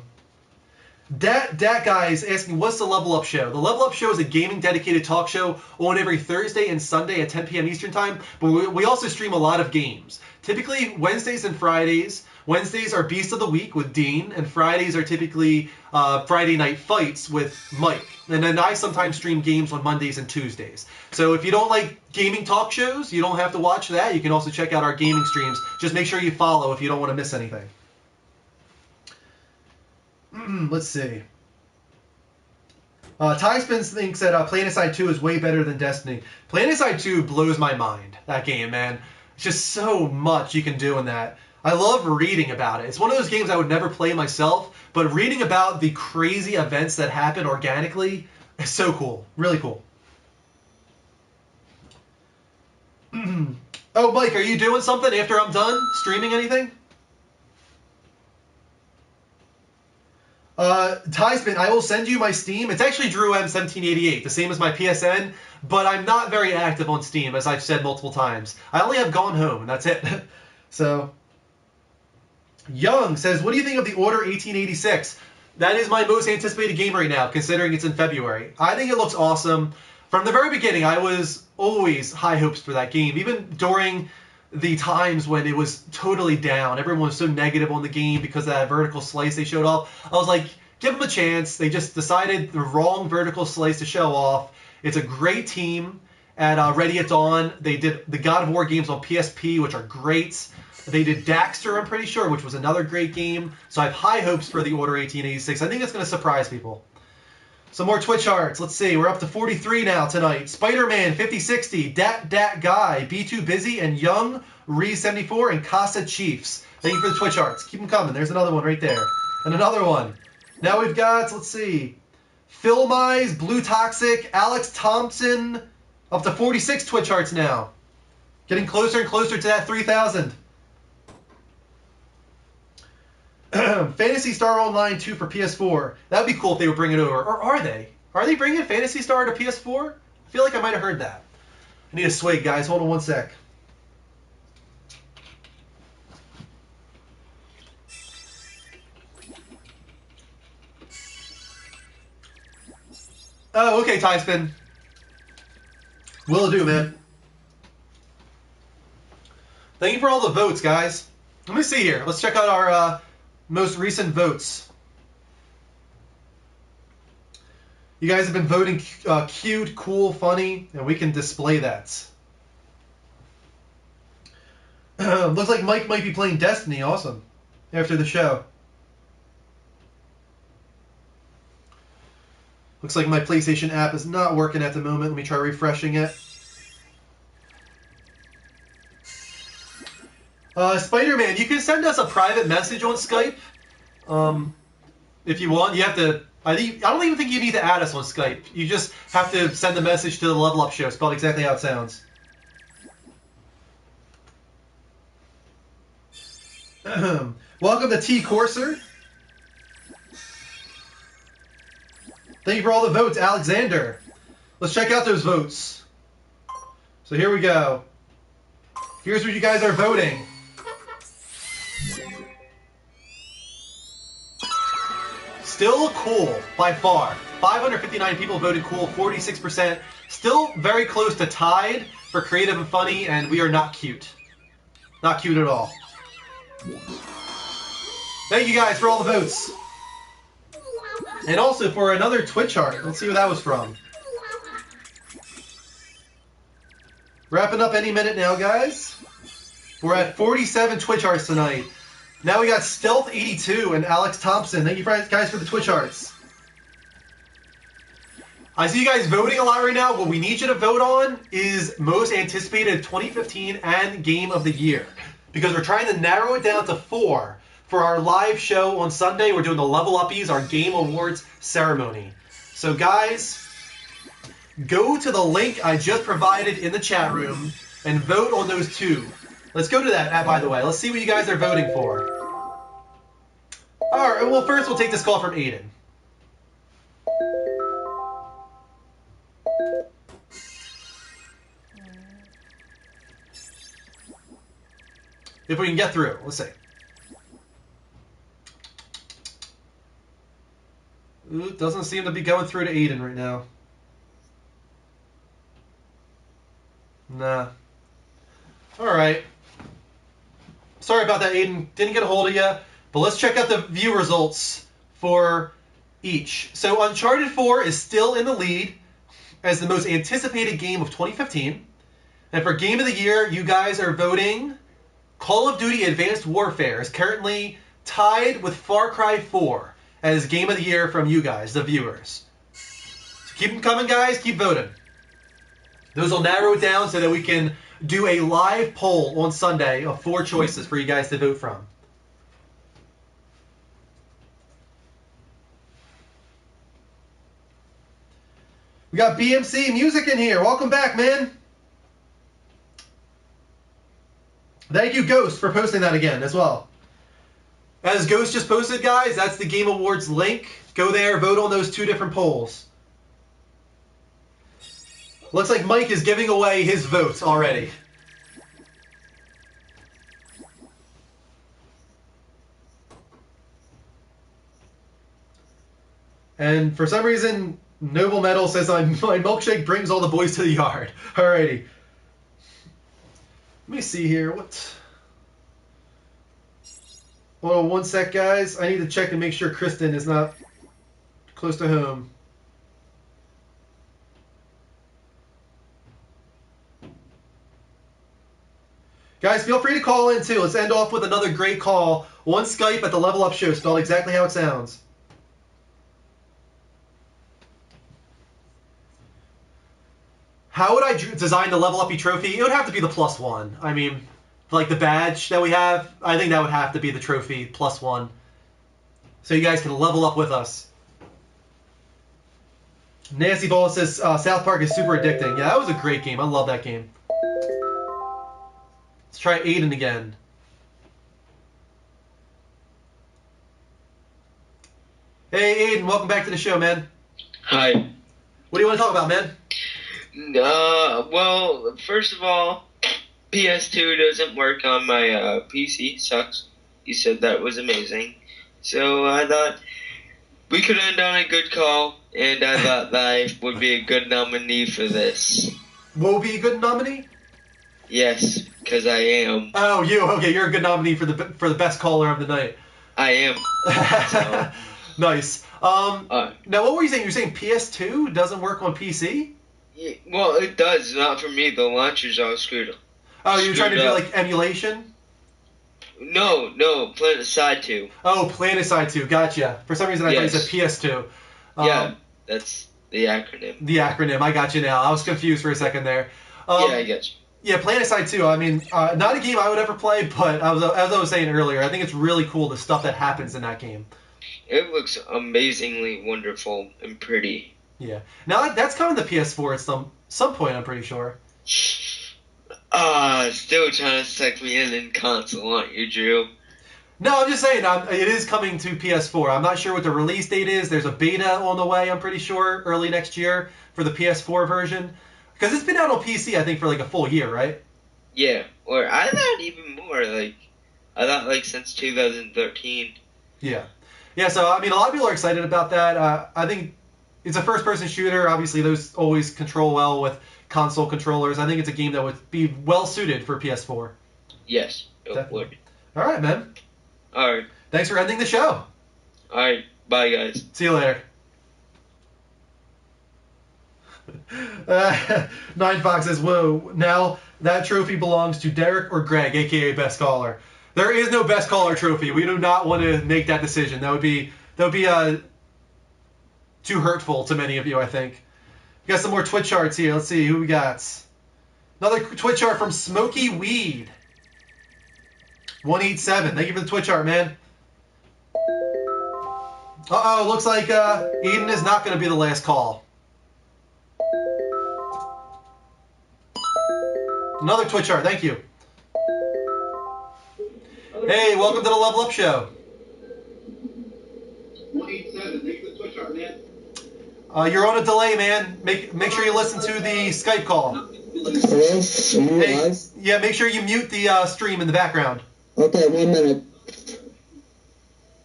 Dat guy is asking, what's the Level Up Show? The Level Up Show is a gaming dedicated talk show on every Thursday and Sunday at 10 p.m. Eastern Time, but we also stream a lot of games. Typically Wednesdays and Fridays. Wednesdays are Beast of the Week with Dean, and Fridays are typically Friday Night Fights with Mike. And then I sometimes stream games on Mondays and Tuesdays. So if you don't like gaming talk shows, you don't have to watch that. You can also check out our gaming streams. Just make sure you follow if you don't want to miss anything. Let's see. Tyspin thinks that PlanetSide 2 is way better than Destiny. PlanetSide 2 blows my mind, that game, man. It's just so much you can do in that. I love reading about it. It's one of those games I would never play myself, but reading about the crazy events that happen organically is so cool. Really cool. Oh, Mike, are you doing something after I'm done streaming anything? Tyspin, I will send you my Steam. It's actually Drew M1788, the same as my PSN, but I'm not very active on Steam, as I've said multiple times. I only have Gone Home, and that's it. So, Young says, what do you think of the Order 1886? That is my most anticipated game right now, considering it's in February. I think it looks awesome. From the very beginning, I was always high hopes for that game, even during the times when it was totally down. Everyone was so negative on the game because of that vertical slice they showed off. I was like, give them a chance. They just decided the wrong vertical slice to show off. It's a great team, at Ready at Dawn. They did the God of War games on PSP, which are great. They did Daxter, I'm pretty sure, which was another great game. So I have high hopes for the Order 1886. I think it's going to surprise people. Some more Twitch hearts. Let's see. We're up to 43 now tonight. Spider-Man 5060, Dat Guy, B2 Busy, and Young Re74 and Casa Chiefs. Thank you for the Twitch hearts. Keep them coming. There's another one right there. And another one. Now we've got, let's see, Phil Mize, Blue Toxic, Alex Thompson, up to 46 Twitch hearts now. Getting closer and closer to that 3,000. Phantasy Star Online 2 for PS4. That would be cool if they would bring it over. Or are they? Are they bringing Phantasy Star to PS4? I feel like I might have heard that. I need a swig, guys. Hold on one sec. Oh, okay, Time Spin. Will do, man. Thank you for all the votes, guys. Let me see here. Let's check out our most recent votes. You guys have been voting cute, cool, funny, and we can display that. Looks like Mike might be playing Destiny. Awesome. After the show. Looks like my PlayStation app is not working at the moment. Let me try refreshing it. Spider-Man, you can send us a private message on Skype if you want. You have to. I don't even think you need to add us on Skype. You just have to send a message to the Level Up Show. Spelled exactly how it sounds. Welcome to T Courser. Thank you for all the votes, Alexander. Let's check out those votes. So here we go. Here's what you guys are voting. Still cool, by far. 559 people voted cool, 46%. Still very close to tied for creative and funny, and we are not cute. Not cute at all. Thank you guys for all the votes. And also for another Twitch heart. Let's see where that was from. Wrapping up any minute now, guys. We're at 47 Twitch hearts tonight. Now we got Stealth82 and Alex Thompson. Thank you guys for the Twitch hearts. I see you guys voting a lot right now. What we need you to vote on is most anticipated 2015 and Game of the Year. Because we're trying to narrow it down to 4 for our live show on Sunday. We're doing the Level Uppies, our Game Awards ceremony. So guys, go to the link I just provided in the chat room and vote on those 2. Let's go to that, by the way. Let's see what you guys are voting for. All right, well, first we'll take this call from Aiden. If we can get through, let's see. Ooh, doesn't seem to be going through to Aiden right now. Nah. All right. Sorry about that, Aiden. Didn't get a hold of you. But let's check out the view results for each. So Uncharted 4 is still in the lead as the most anticipated game of 2015. And for Game of the Year, you guys are voting Call of Duty Advanced Warfare is currently tied with Far Cry 4 as Game of the Year from you guys, the viewers. So keep them coming, guys. Keep voting. Those will narrow it down so that we can do a live poll on Sunday of 4 choices for you guys to vote from. We got BMC Music in here. Welcome back, man. Thank you, Ghost, for posting that again as well. As Ghost just posted, guys, that's the Game Awards link. Go there, vote on those 2 different polls. Looks like Mike is giving away his votes already. And for some reason, Noble Metal says my milkshake brings all the boys to the yard. Alrighty. Let me see here. What? Hold on one sec, guys. I need to check and make sure Kristen is not close to home. Guys, feel free to call in too. Let's end off with another great call on Skype at the Level Up Show, spelled exactly how it sounds. How would I design the Level Uppy trophy? It would have to be the +1. I mean, like the badge that we have, I think that would have to be the trophy +1. So you guys can level up with us. Nasty Ball says South Park is super addicting. Yeah, that was a great game. I love that game. Let's try Aiden again. Hey, Aiden, welcome back to the show, man. Hi. What do you want to talk about, man? Well, first of all, PS2 doesn't work on my PC. Sucks. You said that was amazing. So I thought we could end on a good call, and I thought that I would be a good nominee for this. What would be a good nominee? Yes, because I am. Oh, you? Okay, you're a good nominee for the best caller of the night. I am. So. Nice. Now, what were you saying? You're saying PS2 doesn't work on PC? Yeah, well, it does. Not for me. The launcher's all screwed up. Oh, you're trying to do like emulation? No, PlanetSide 2. Oh, PlanetSide 2. Gotcha. For some reason, I thought you said PS2. Yeah, that's the acronym. The acronym. I got you now. I was confused for a second there. Yeah, I get you. Yeah, PlanetSide 2. I mean, not a game I would ever play, but as I was saying earlier, I think it's really cool the stuff that happens in that game. It looks amazingly wonderful and pretty. Yeah. Now, that's coming to PS4 at some point, I'm pretty sure. Still trying to suck me in console, aren't you, Drew? No, I'm just saying, it is coming to PS4. I'm not sure what the release date is. There's a beta on the way, I'm pretty sure, early next year for the PS4 version. Because it's been out on PC, I think, for like a full year, right? Yeah, or I thought even more, I thought since 2013. Yeah. Yeah, so, I mean, a lot of people are excited about that. I think it's a first-person shooter. Obviously, those always control well with console controllers. I think it's a game that would be well-suited for PS4. Yes, it would. All right, man. All right. Thanks for ending the show. All right. Bye, guys. See you later. Nine Fox says, whoa, now that trophy belongs to Derek or Greg, a.k.a. Best Caller. There is no Best Caller trophy. We do not want to make that decision. That would be too hurtful to many of you, I think. We got some more Twitch charts here. Let's see who we got. Another Twitch chart from Smoky Weed. 187. Thank you for the Twitch chart, man. Uh-oh, looks like Eden is not going to be the last call. Another Twitch chart. Thank you. Hey, welcome to the Level Up Show. 187. Thank you for the Twitch chart, man. You're on a delay, man. Make sure you listen to the Skype call. Hello? Are you live? Yeah, make sure you mute the stream in the background. Okay, 1 minute.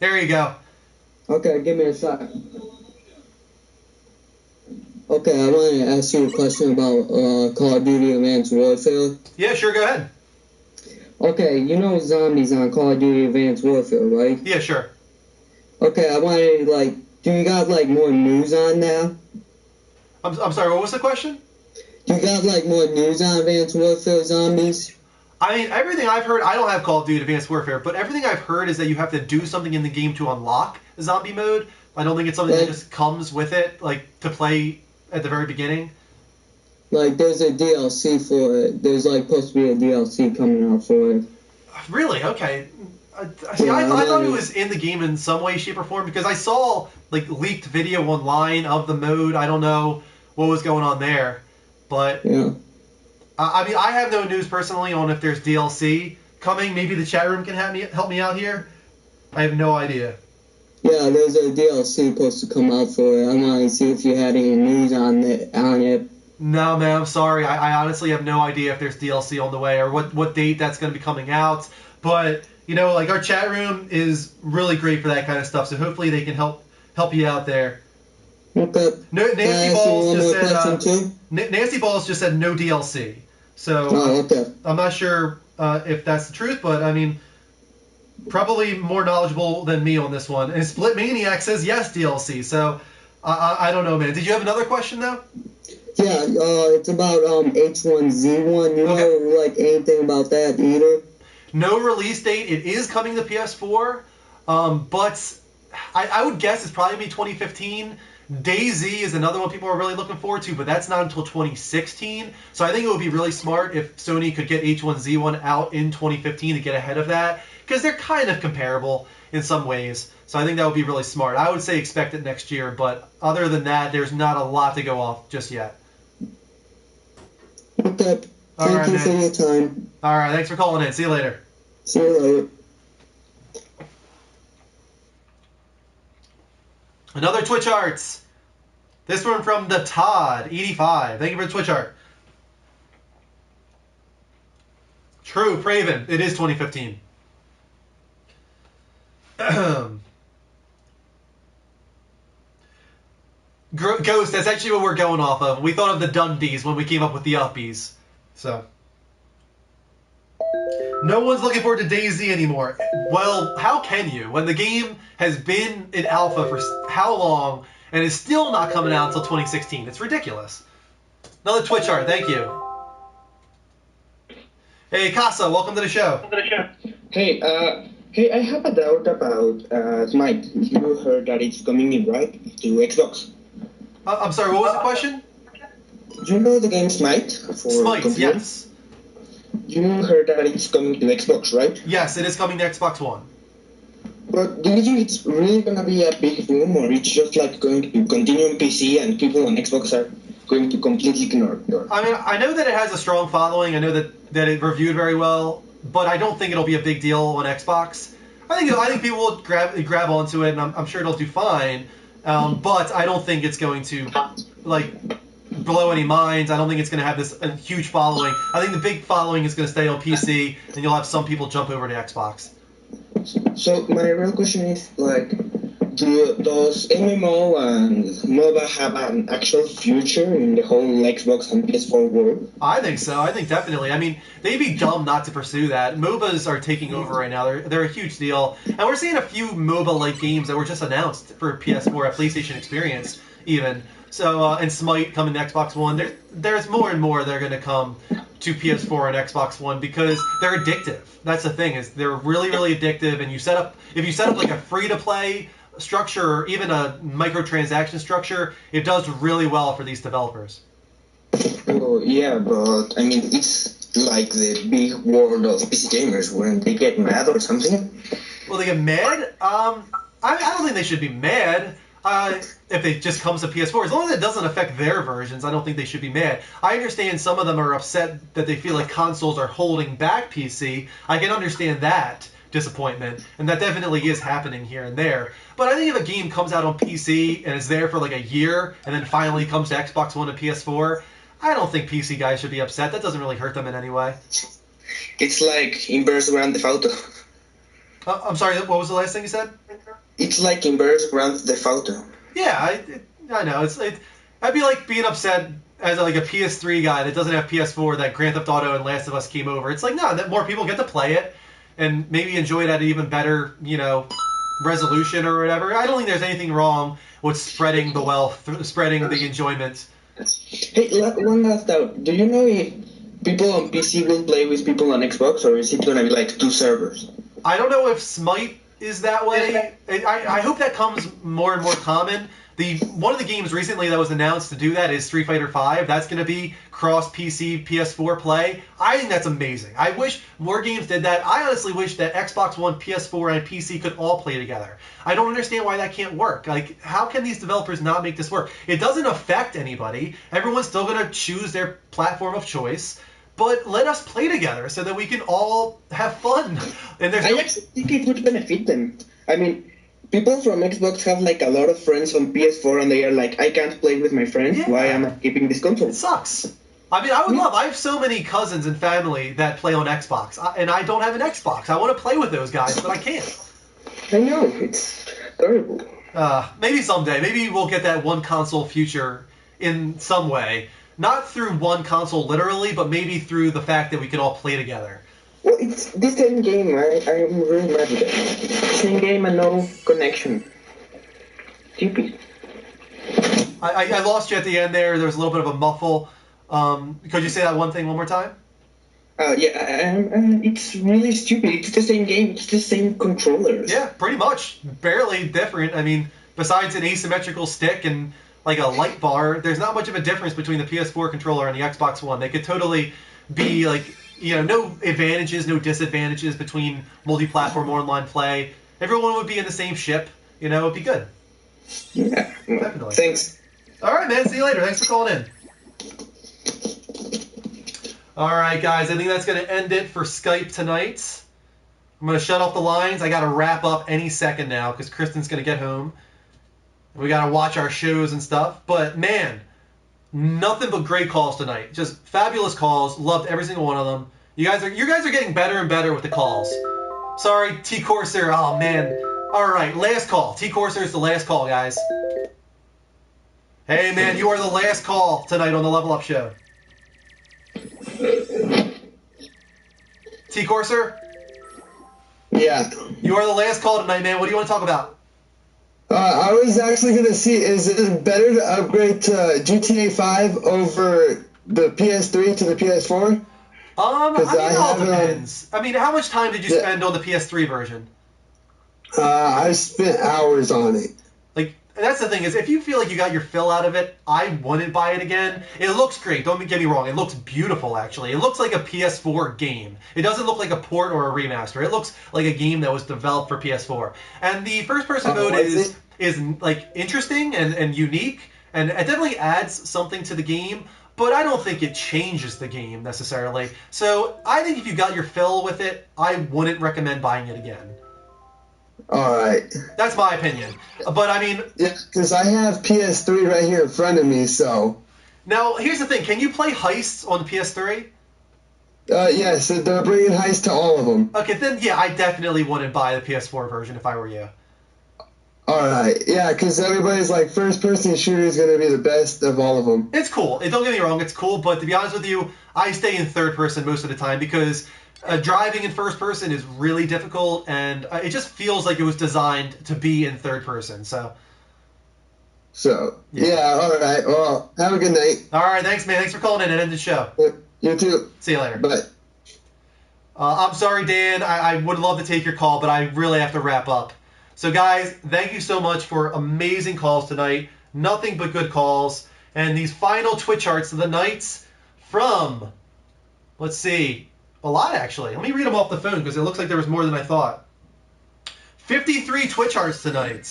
There you go. Okay, give me a sec. Okay, I want to ask you a question about Call of Duty Advanced Warfare. Yeah, sure, go ahead. Okay, you know zombies on Call of Duty Advanced Warfare, right? Yeah, sure. Okay, I wanted, do you got, more news on that? I'm sorry, what was the question? Do you got, more news on Advanced Warfare zombies? I mean, everything I've heard, I don't have Call of Duty Advanced Warfare, but everything I've heard is that you have to do something in the game to unlock zombie mode. I don't think it's something that just comes with it, to play at the very beginning. There's a DLC for it. There's, supposed to be a DLC coming out for it. Really? Okay. I thought it was in the game in some way, shape, or form, because I saw, leaked video online of the mode. I don't know what was going on there, but... Yeah. I mean, I have no news personally on if there's DLC coming. Maybe the chat room can help me out here. I have no idea. Yeah, there's a DLC supposed to come out for it. I want to see if you had any news on it. No, man, I'm sorry. I honestly have no idea if there's DLC on the way or what date that's going to be coming out. But, our chat room is really great for that kind of stuff, so hopefully they can help you out there. Okay. Nancy Balls just said no DLC. So okay. I'm not sure if that's the truth, but I mean, probably more knowledgeable than me on this one. And Split Maniac says yes DLC. So I don't know, man. Did you have another question though? Yeah, it's about H1Z1. You know, like anything about that either? No release date. It is coming to PS4, but I would guess it's probably be 2015. DayZ is another one people are really looking forward to, but that's not until 2016. So I think it would be really smart if Sony could get H1Z1 out in 2015 to get ahead of that, because they're kind of comparable in some ways. So I think that would be really smart. I would say expect it next year, but other than that, there's not a lot to go off just yet. Okay. Thank you for your time. All right, thanks for calling in. See you later. See you later. Another Twitch Arts. This one from the Todd85. Thank you for the Twitch art. True, Praven. It is 2015. Ghost, that's actually what we're going off of. We thought of the Dundies when we came up with the Uppies. So. No one's looking forward to DayZ anymore. Well, how can you? When the game has been in alpha for how long and is still not coming out until 2016. It's ridiculous. Another Twitch art. Thank you. Hey, Casa, welcome to the show. Hey, I have a doubt about Smite. You heard that it's coming in, right, to Xbox? I'm sorry, what was the question? Do you know the game Smite? Smite, computer? yes. You heard that it's coming to Xbox, right? Yes, it is coming to Xbox One. But do you think it's really going to be a big boom, or it's just like going to continue on PC and people on Xbox are going to completely ignore it? I mean, I know that it has a strong following. I know that it reviewed very well, but I don't think it'll be a big deal on Xbox. I think people will grab onto it, and I'm sure it'll do fine. But I don't think it's going to blow any minds. I don't think it's going to have this huge following. I think the big following is going to stay on PC, and you'll have some people jump over to Xbox. So my real question is, does MMO and MOBA have an actual future in the whole Xbox and PS4 world? I think so. I think definitely. I mean, they'd be dumb not to pursue that. MOBAs are taking over right now. They're a huge deal. And we're seeing a few MOBA-like games that were just announced for PS4 at PlayStation Experience, even. So, and Smite coming to Xbox One. There's more and more that are going to come to PS4 and Xbox One because they're addictive. That's the thing, is they're really, really addictive. And if you set up like a free-to-play structure or even a microtransaction structure, it does really well for these developers. Oh, yeah, but I mean, it's like the big world of PC gamers. Wouldn't they get mad or something? Well, they get mad? I don't think they should be mad. If it just comes to PS4, as long as it doesn't affect their versions, I don't think they should be mad. I understand some of them are upset that they feel like consoles are holding back PC. I can understand that disappointment, and that definitely is happening here and there. But I think if a game comes out on PC and is there for like a year and then finally comes to Xbox One and PS4, I don't think PC guys should be upset. That doesn't really hurt them in any way. It's like inverse Grand Theft Auto. I'm sorry, what was the last thing you said? It's like inverse Grand Theft Auto. Yeah, I know. I'd be like being upset as like a PS3 guy that doesn't have PS4 that Grand Theft Auto and Last of Us came over. It's like, no, that more people get to play it and maybe enjoy it at an even better, resolution or whatever. I don't think there's anything wrong with spreading the wealth, spreading the enjoyment. Hey, one last doubt. Do you know if people on PC will play with people on Xbox, or is it going to be like two servers? I don't know if Smite is that way. I hope that comes more and more common. One of the games recently that was announced to do that is Street Fighter V. That's going to be cross PC, PS4 play. I think that's amazing. I wish more games did that. I honestly wish that Xbox One, PS4, and PC could all play together. I don't understand why that can't work. Like, how can these developers not make this work? It doesn't affect anybody. Everyone's still going to choose their platform of choice. But let us play together so that we can all have fun. And I actually think it would benefit them. I mean, people from Xbox have like a lot of friends on PS4 and they are like, I can't play with my friends. Yeah. Why am I keeping this console? It sucks. I mean, I have so many cousins and family that play on Xbox, and I don't have an Xbox. I want to play with those guys, but I can't. I know, it's terrible. Maybe someday. Maybe we'll get that one console future in some way. Not through one console literally, but maybe through the fact that we can all play together. Well, it's this same game, right? I'm really mad with it. Same game and no connection. Stupid. I lost you at the end there. There was a little bit of a muffle. Could you say that one thing one more time? It's really stupid. It's the same game. It's the same controllers. Yeah, pretty much. Barely different. I mean, besides an asymmetrical stick and like a light bar, there's not much of a difference between the PS4 controller and the Xbox One. They could totally be like, no advantages, no disadvantages between multi-platform or online play. Everyone would be in the same ship. It'd be good. Yeah, definitely. Thanks. All right, man. See you later. Thanks for calling in. All right, guys. I think that's going to end it for Skype tonight. I'm going to shut off the lines. I got to wrap up any second now because Kristen's going to get home. We got to watch our shows and stuff. But, man, nothing but great calls tonight. Just fabulous calls. Loved every single one of them. You guys are getting better and better with the calls. Sorry, T Corsair. Oh, man. All right, last call. T Corsair is the last call, guys. Hey, man, you are the last call tonight on the Level Up Show. T Corsair? Yeah. You are the last call tonight, man. What do you want to talk about? I was actually going to see, is it better to upgrade to GTA 5 over the PS3 to the PS4? I mean, it all depends. I mean, how much time did you spend on the PS3 version? I spent hours on it. Like, that's the thing is, if you feel like you got your fill out of it, I wouldn't buy it again. It looks great. Don't get me wrong. It looks beautiful, actually. It looks like a PS4 game. It doesn't look like a port or a remaster. It looks like a game that was developed for PS4. And the first-person mode is like interesting and unique, and it definitely adds something to the game. But I don't think it changes the game necessarily. So I think if you got your fill with it, I wouldn't recommend buying it again. All right. That's my opinion. But I mean, yeah, because I have PS3 right here in front of me. So now here's the thing: can you play Heists on the PS3? Yes, they're bringing Heist to all of them. Okay, then yeah, I definitely wouldn't buy the PS4 version if I were you. All right, yeah, because everybody's like first-person shooter is going to be the best of all of them. It's cool. Don't get me wrong, it's cool. But to be honest with you, I stay in third person most of the time because driving in first person is really difficult, and it just feels like it was designed to be in third person. So yeah, all right. Well, have a good night. All right, thanks, man. Thanks for calling in and end the show. You too. See you later. Bye. I'm sorry, Dan. I would love to take your call, but I really have to wrap up. So, guys, thank you so much for amazing calls tonight. Nothing but good calls. And these final Twitch charts of the nights from, let's see, a lot, actually. Let me read them off the phone because it looks like there was more than I thought. 53 Twitch charts tonight.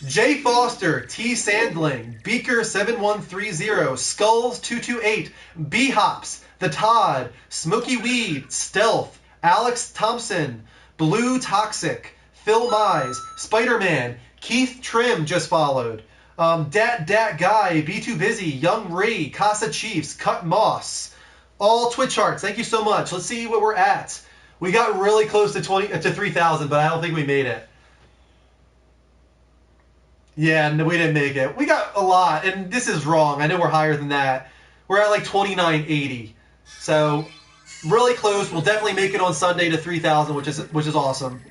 Jay Foster, T. Sandling, Beaker7130, Skulls228, B-Hops, The Todd, Smoky Weed, Stealth, Alex Thompson, Blue Toxic, Phil Mize, Spider-Man, Keith Trim just followed, Dat Guy, Be Too Busy, Young Ray, Casa Chiefs, Cut Moss, all Twitch charts. Thank you so much. Let's see what we're at. We got really close to 3,000, but I don't think we made it. Yeah, no, we didn't make it. We got a lot, and this is wrong. I know we're higher than that. We're at like 2980. So really close. We'll definitely make it on Sunday to 3,000, which is awesome.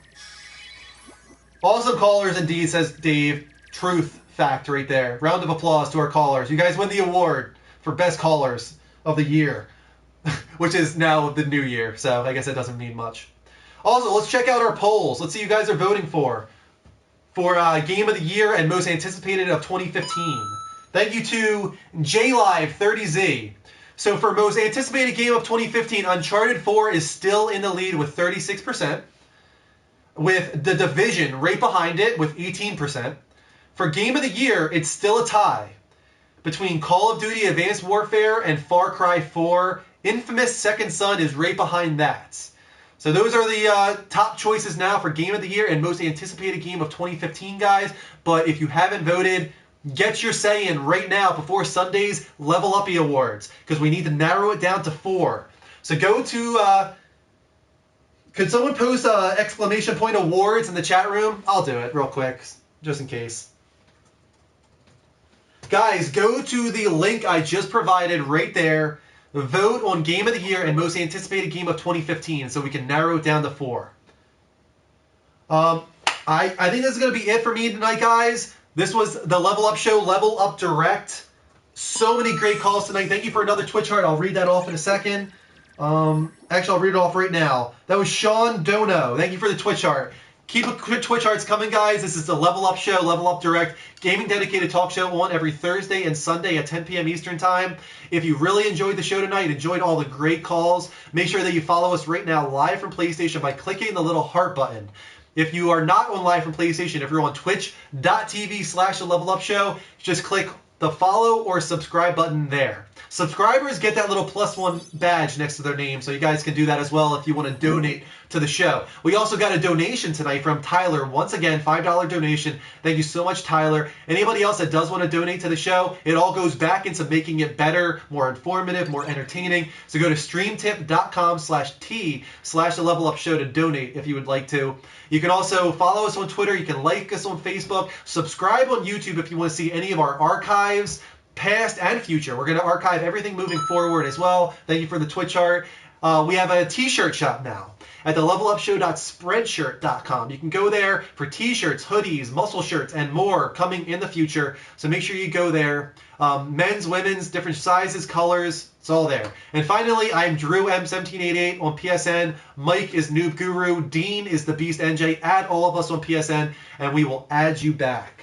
Awesome callers indeed, says Dave. Truth fact right there. Round of applause to our callers. You guys win the award for best callers of the year, which is now the new year. So I guess that doesn't mean much. Also, let's check out our polls. Let's see who you guys are voting for Game of the Year and Most Anticipated of 2015. Thank you to JLive30Z. So for Most Anticipated Game of 2015, Uncharted 4 is still in the lead with 36%, with The Division right behind it with 18%. For Game of the Year, it's still a tie between Call of Duty Advanced Warfare and Far Cry 4. Infamous Second Son is right behind that. So those are the top choices now for Game of the Year and Most Anticipated Game of 2015, guys. But if you haven't voted, get your say in right now before Sunday's Level Uppy Awards, because we need to narrow it down to 4. So go to... could someone post exclamation point awards in the chat room? I'll do it real quick, just in case. Guys, go to the link I just provided right there. Vote on Game of the Year and Most Anticipated Game of 2015 so we can narrow it down to 4. I think this is going to be it for me tonight, guys. This was the Level Up Show, Level Up Direct. So many great calls tonight. Thank you for another Twitch heart. I'll read that off in a second. Actually, I'll read it off right now. That was Sean Dono. Thank you for the Twitch heart. Keep Twitch hearts coming, guys. This is the Level Up Show, Level Up Direct, gaming dedicated talk show on every Thursday and Sunday at 10 p.m. Eastern Time. If you really enjoyed the show tonight, enjoyed all the great calls, make sure that you follow us right now live from PlayStation by clicking the little heart button. If you are not on live from PlayStation, if you're on twitch.tv/the Level Up Show, just click the follow or subscribe button there. Subscribers get that little +1 badge next to their name, so you guys can do that as well if you want to donate to the show. We also got a donation tonight from Tyler. Once again, $5 donation. Thank you so much, Tyler. Anybody else that does want to donate to the show, it all goes back into making it better, more informative, more entertaining. So go to streamtip.com/t/the Level Up Show to donate if you would like to. You can also follow us on Twitter. You can like us on Facebook. Subscribe on YouTube if you want to see any of our archives, past and future. We're going to archive everything moving forward as well. Thank you for the Twitch art. We have a t-shirt shop now at the levelupshow.spreadshirt.com. You can go there for t-shirts, hoodies, muscle shirts, and more coming in the future. So make sure you go there. Men's, women's, different sizes, colors, it's all there. And finally, I'm Drew M1788 on PSN. Mike is Noob Guru. Dean is the Beast NJ. Add all of us on PSN, and we will add you back.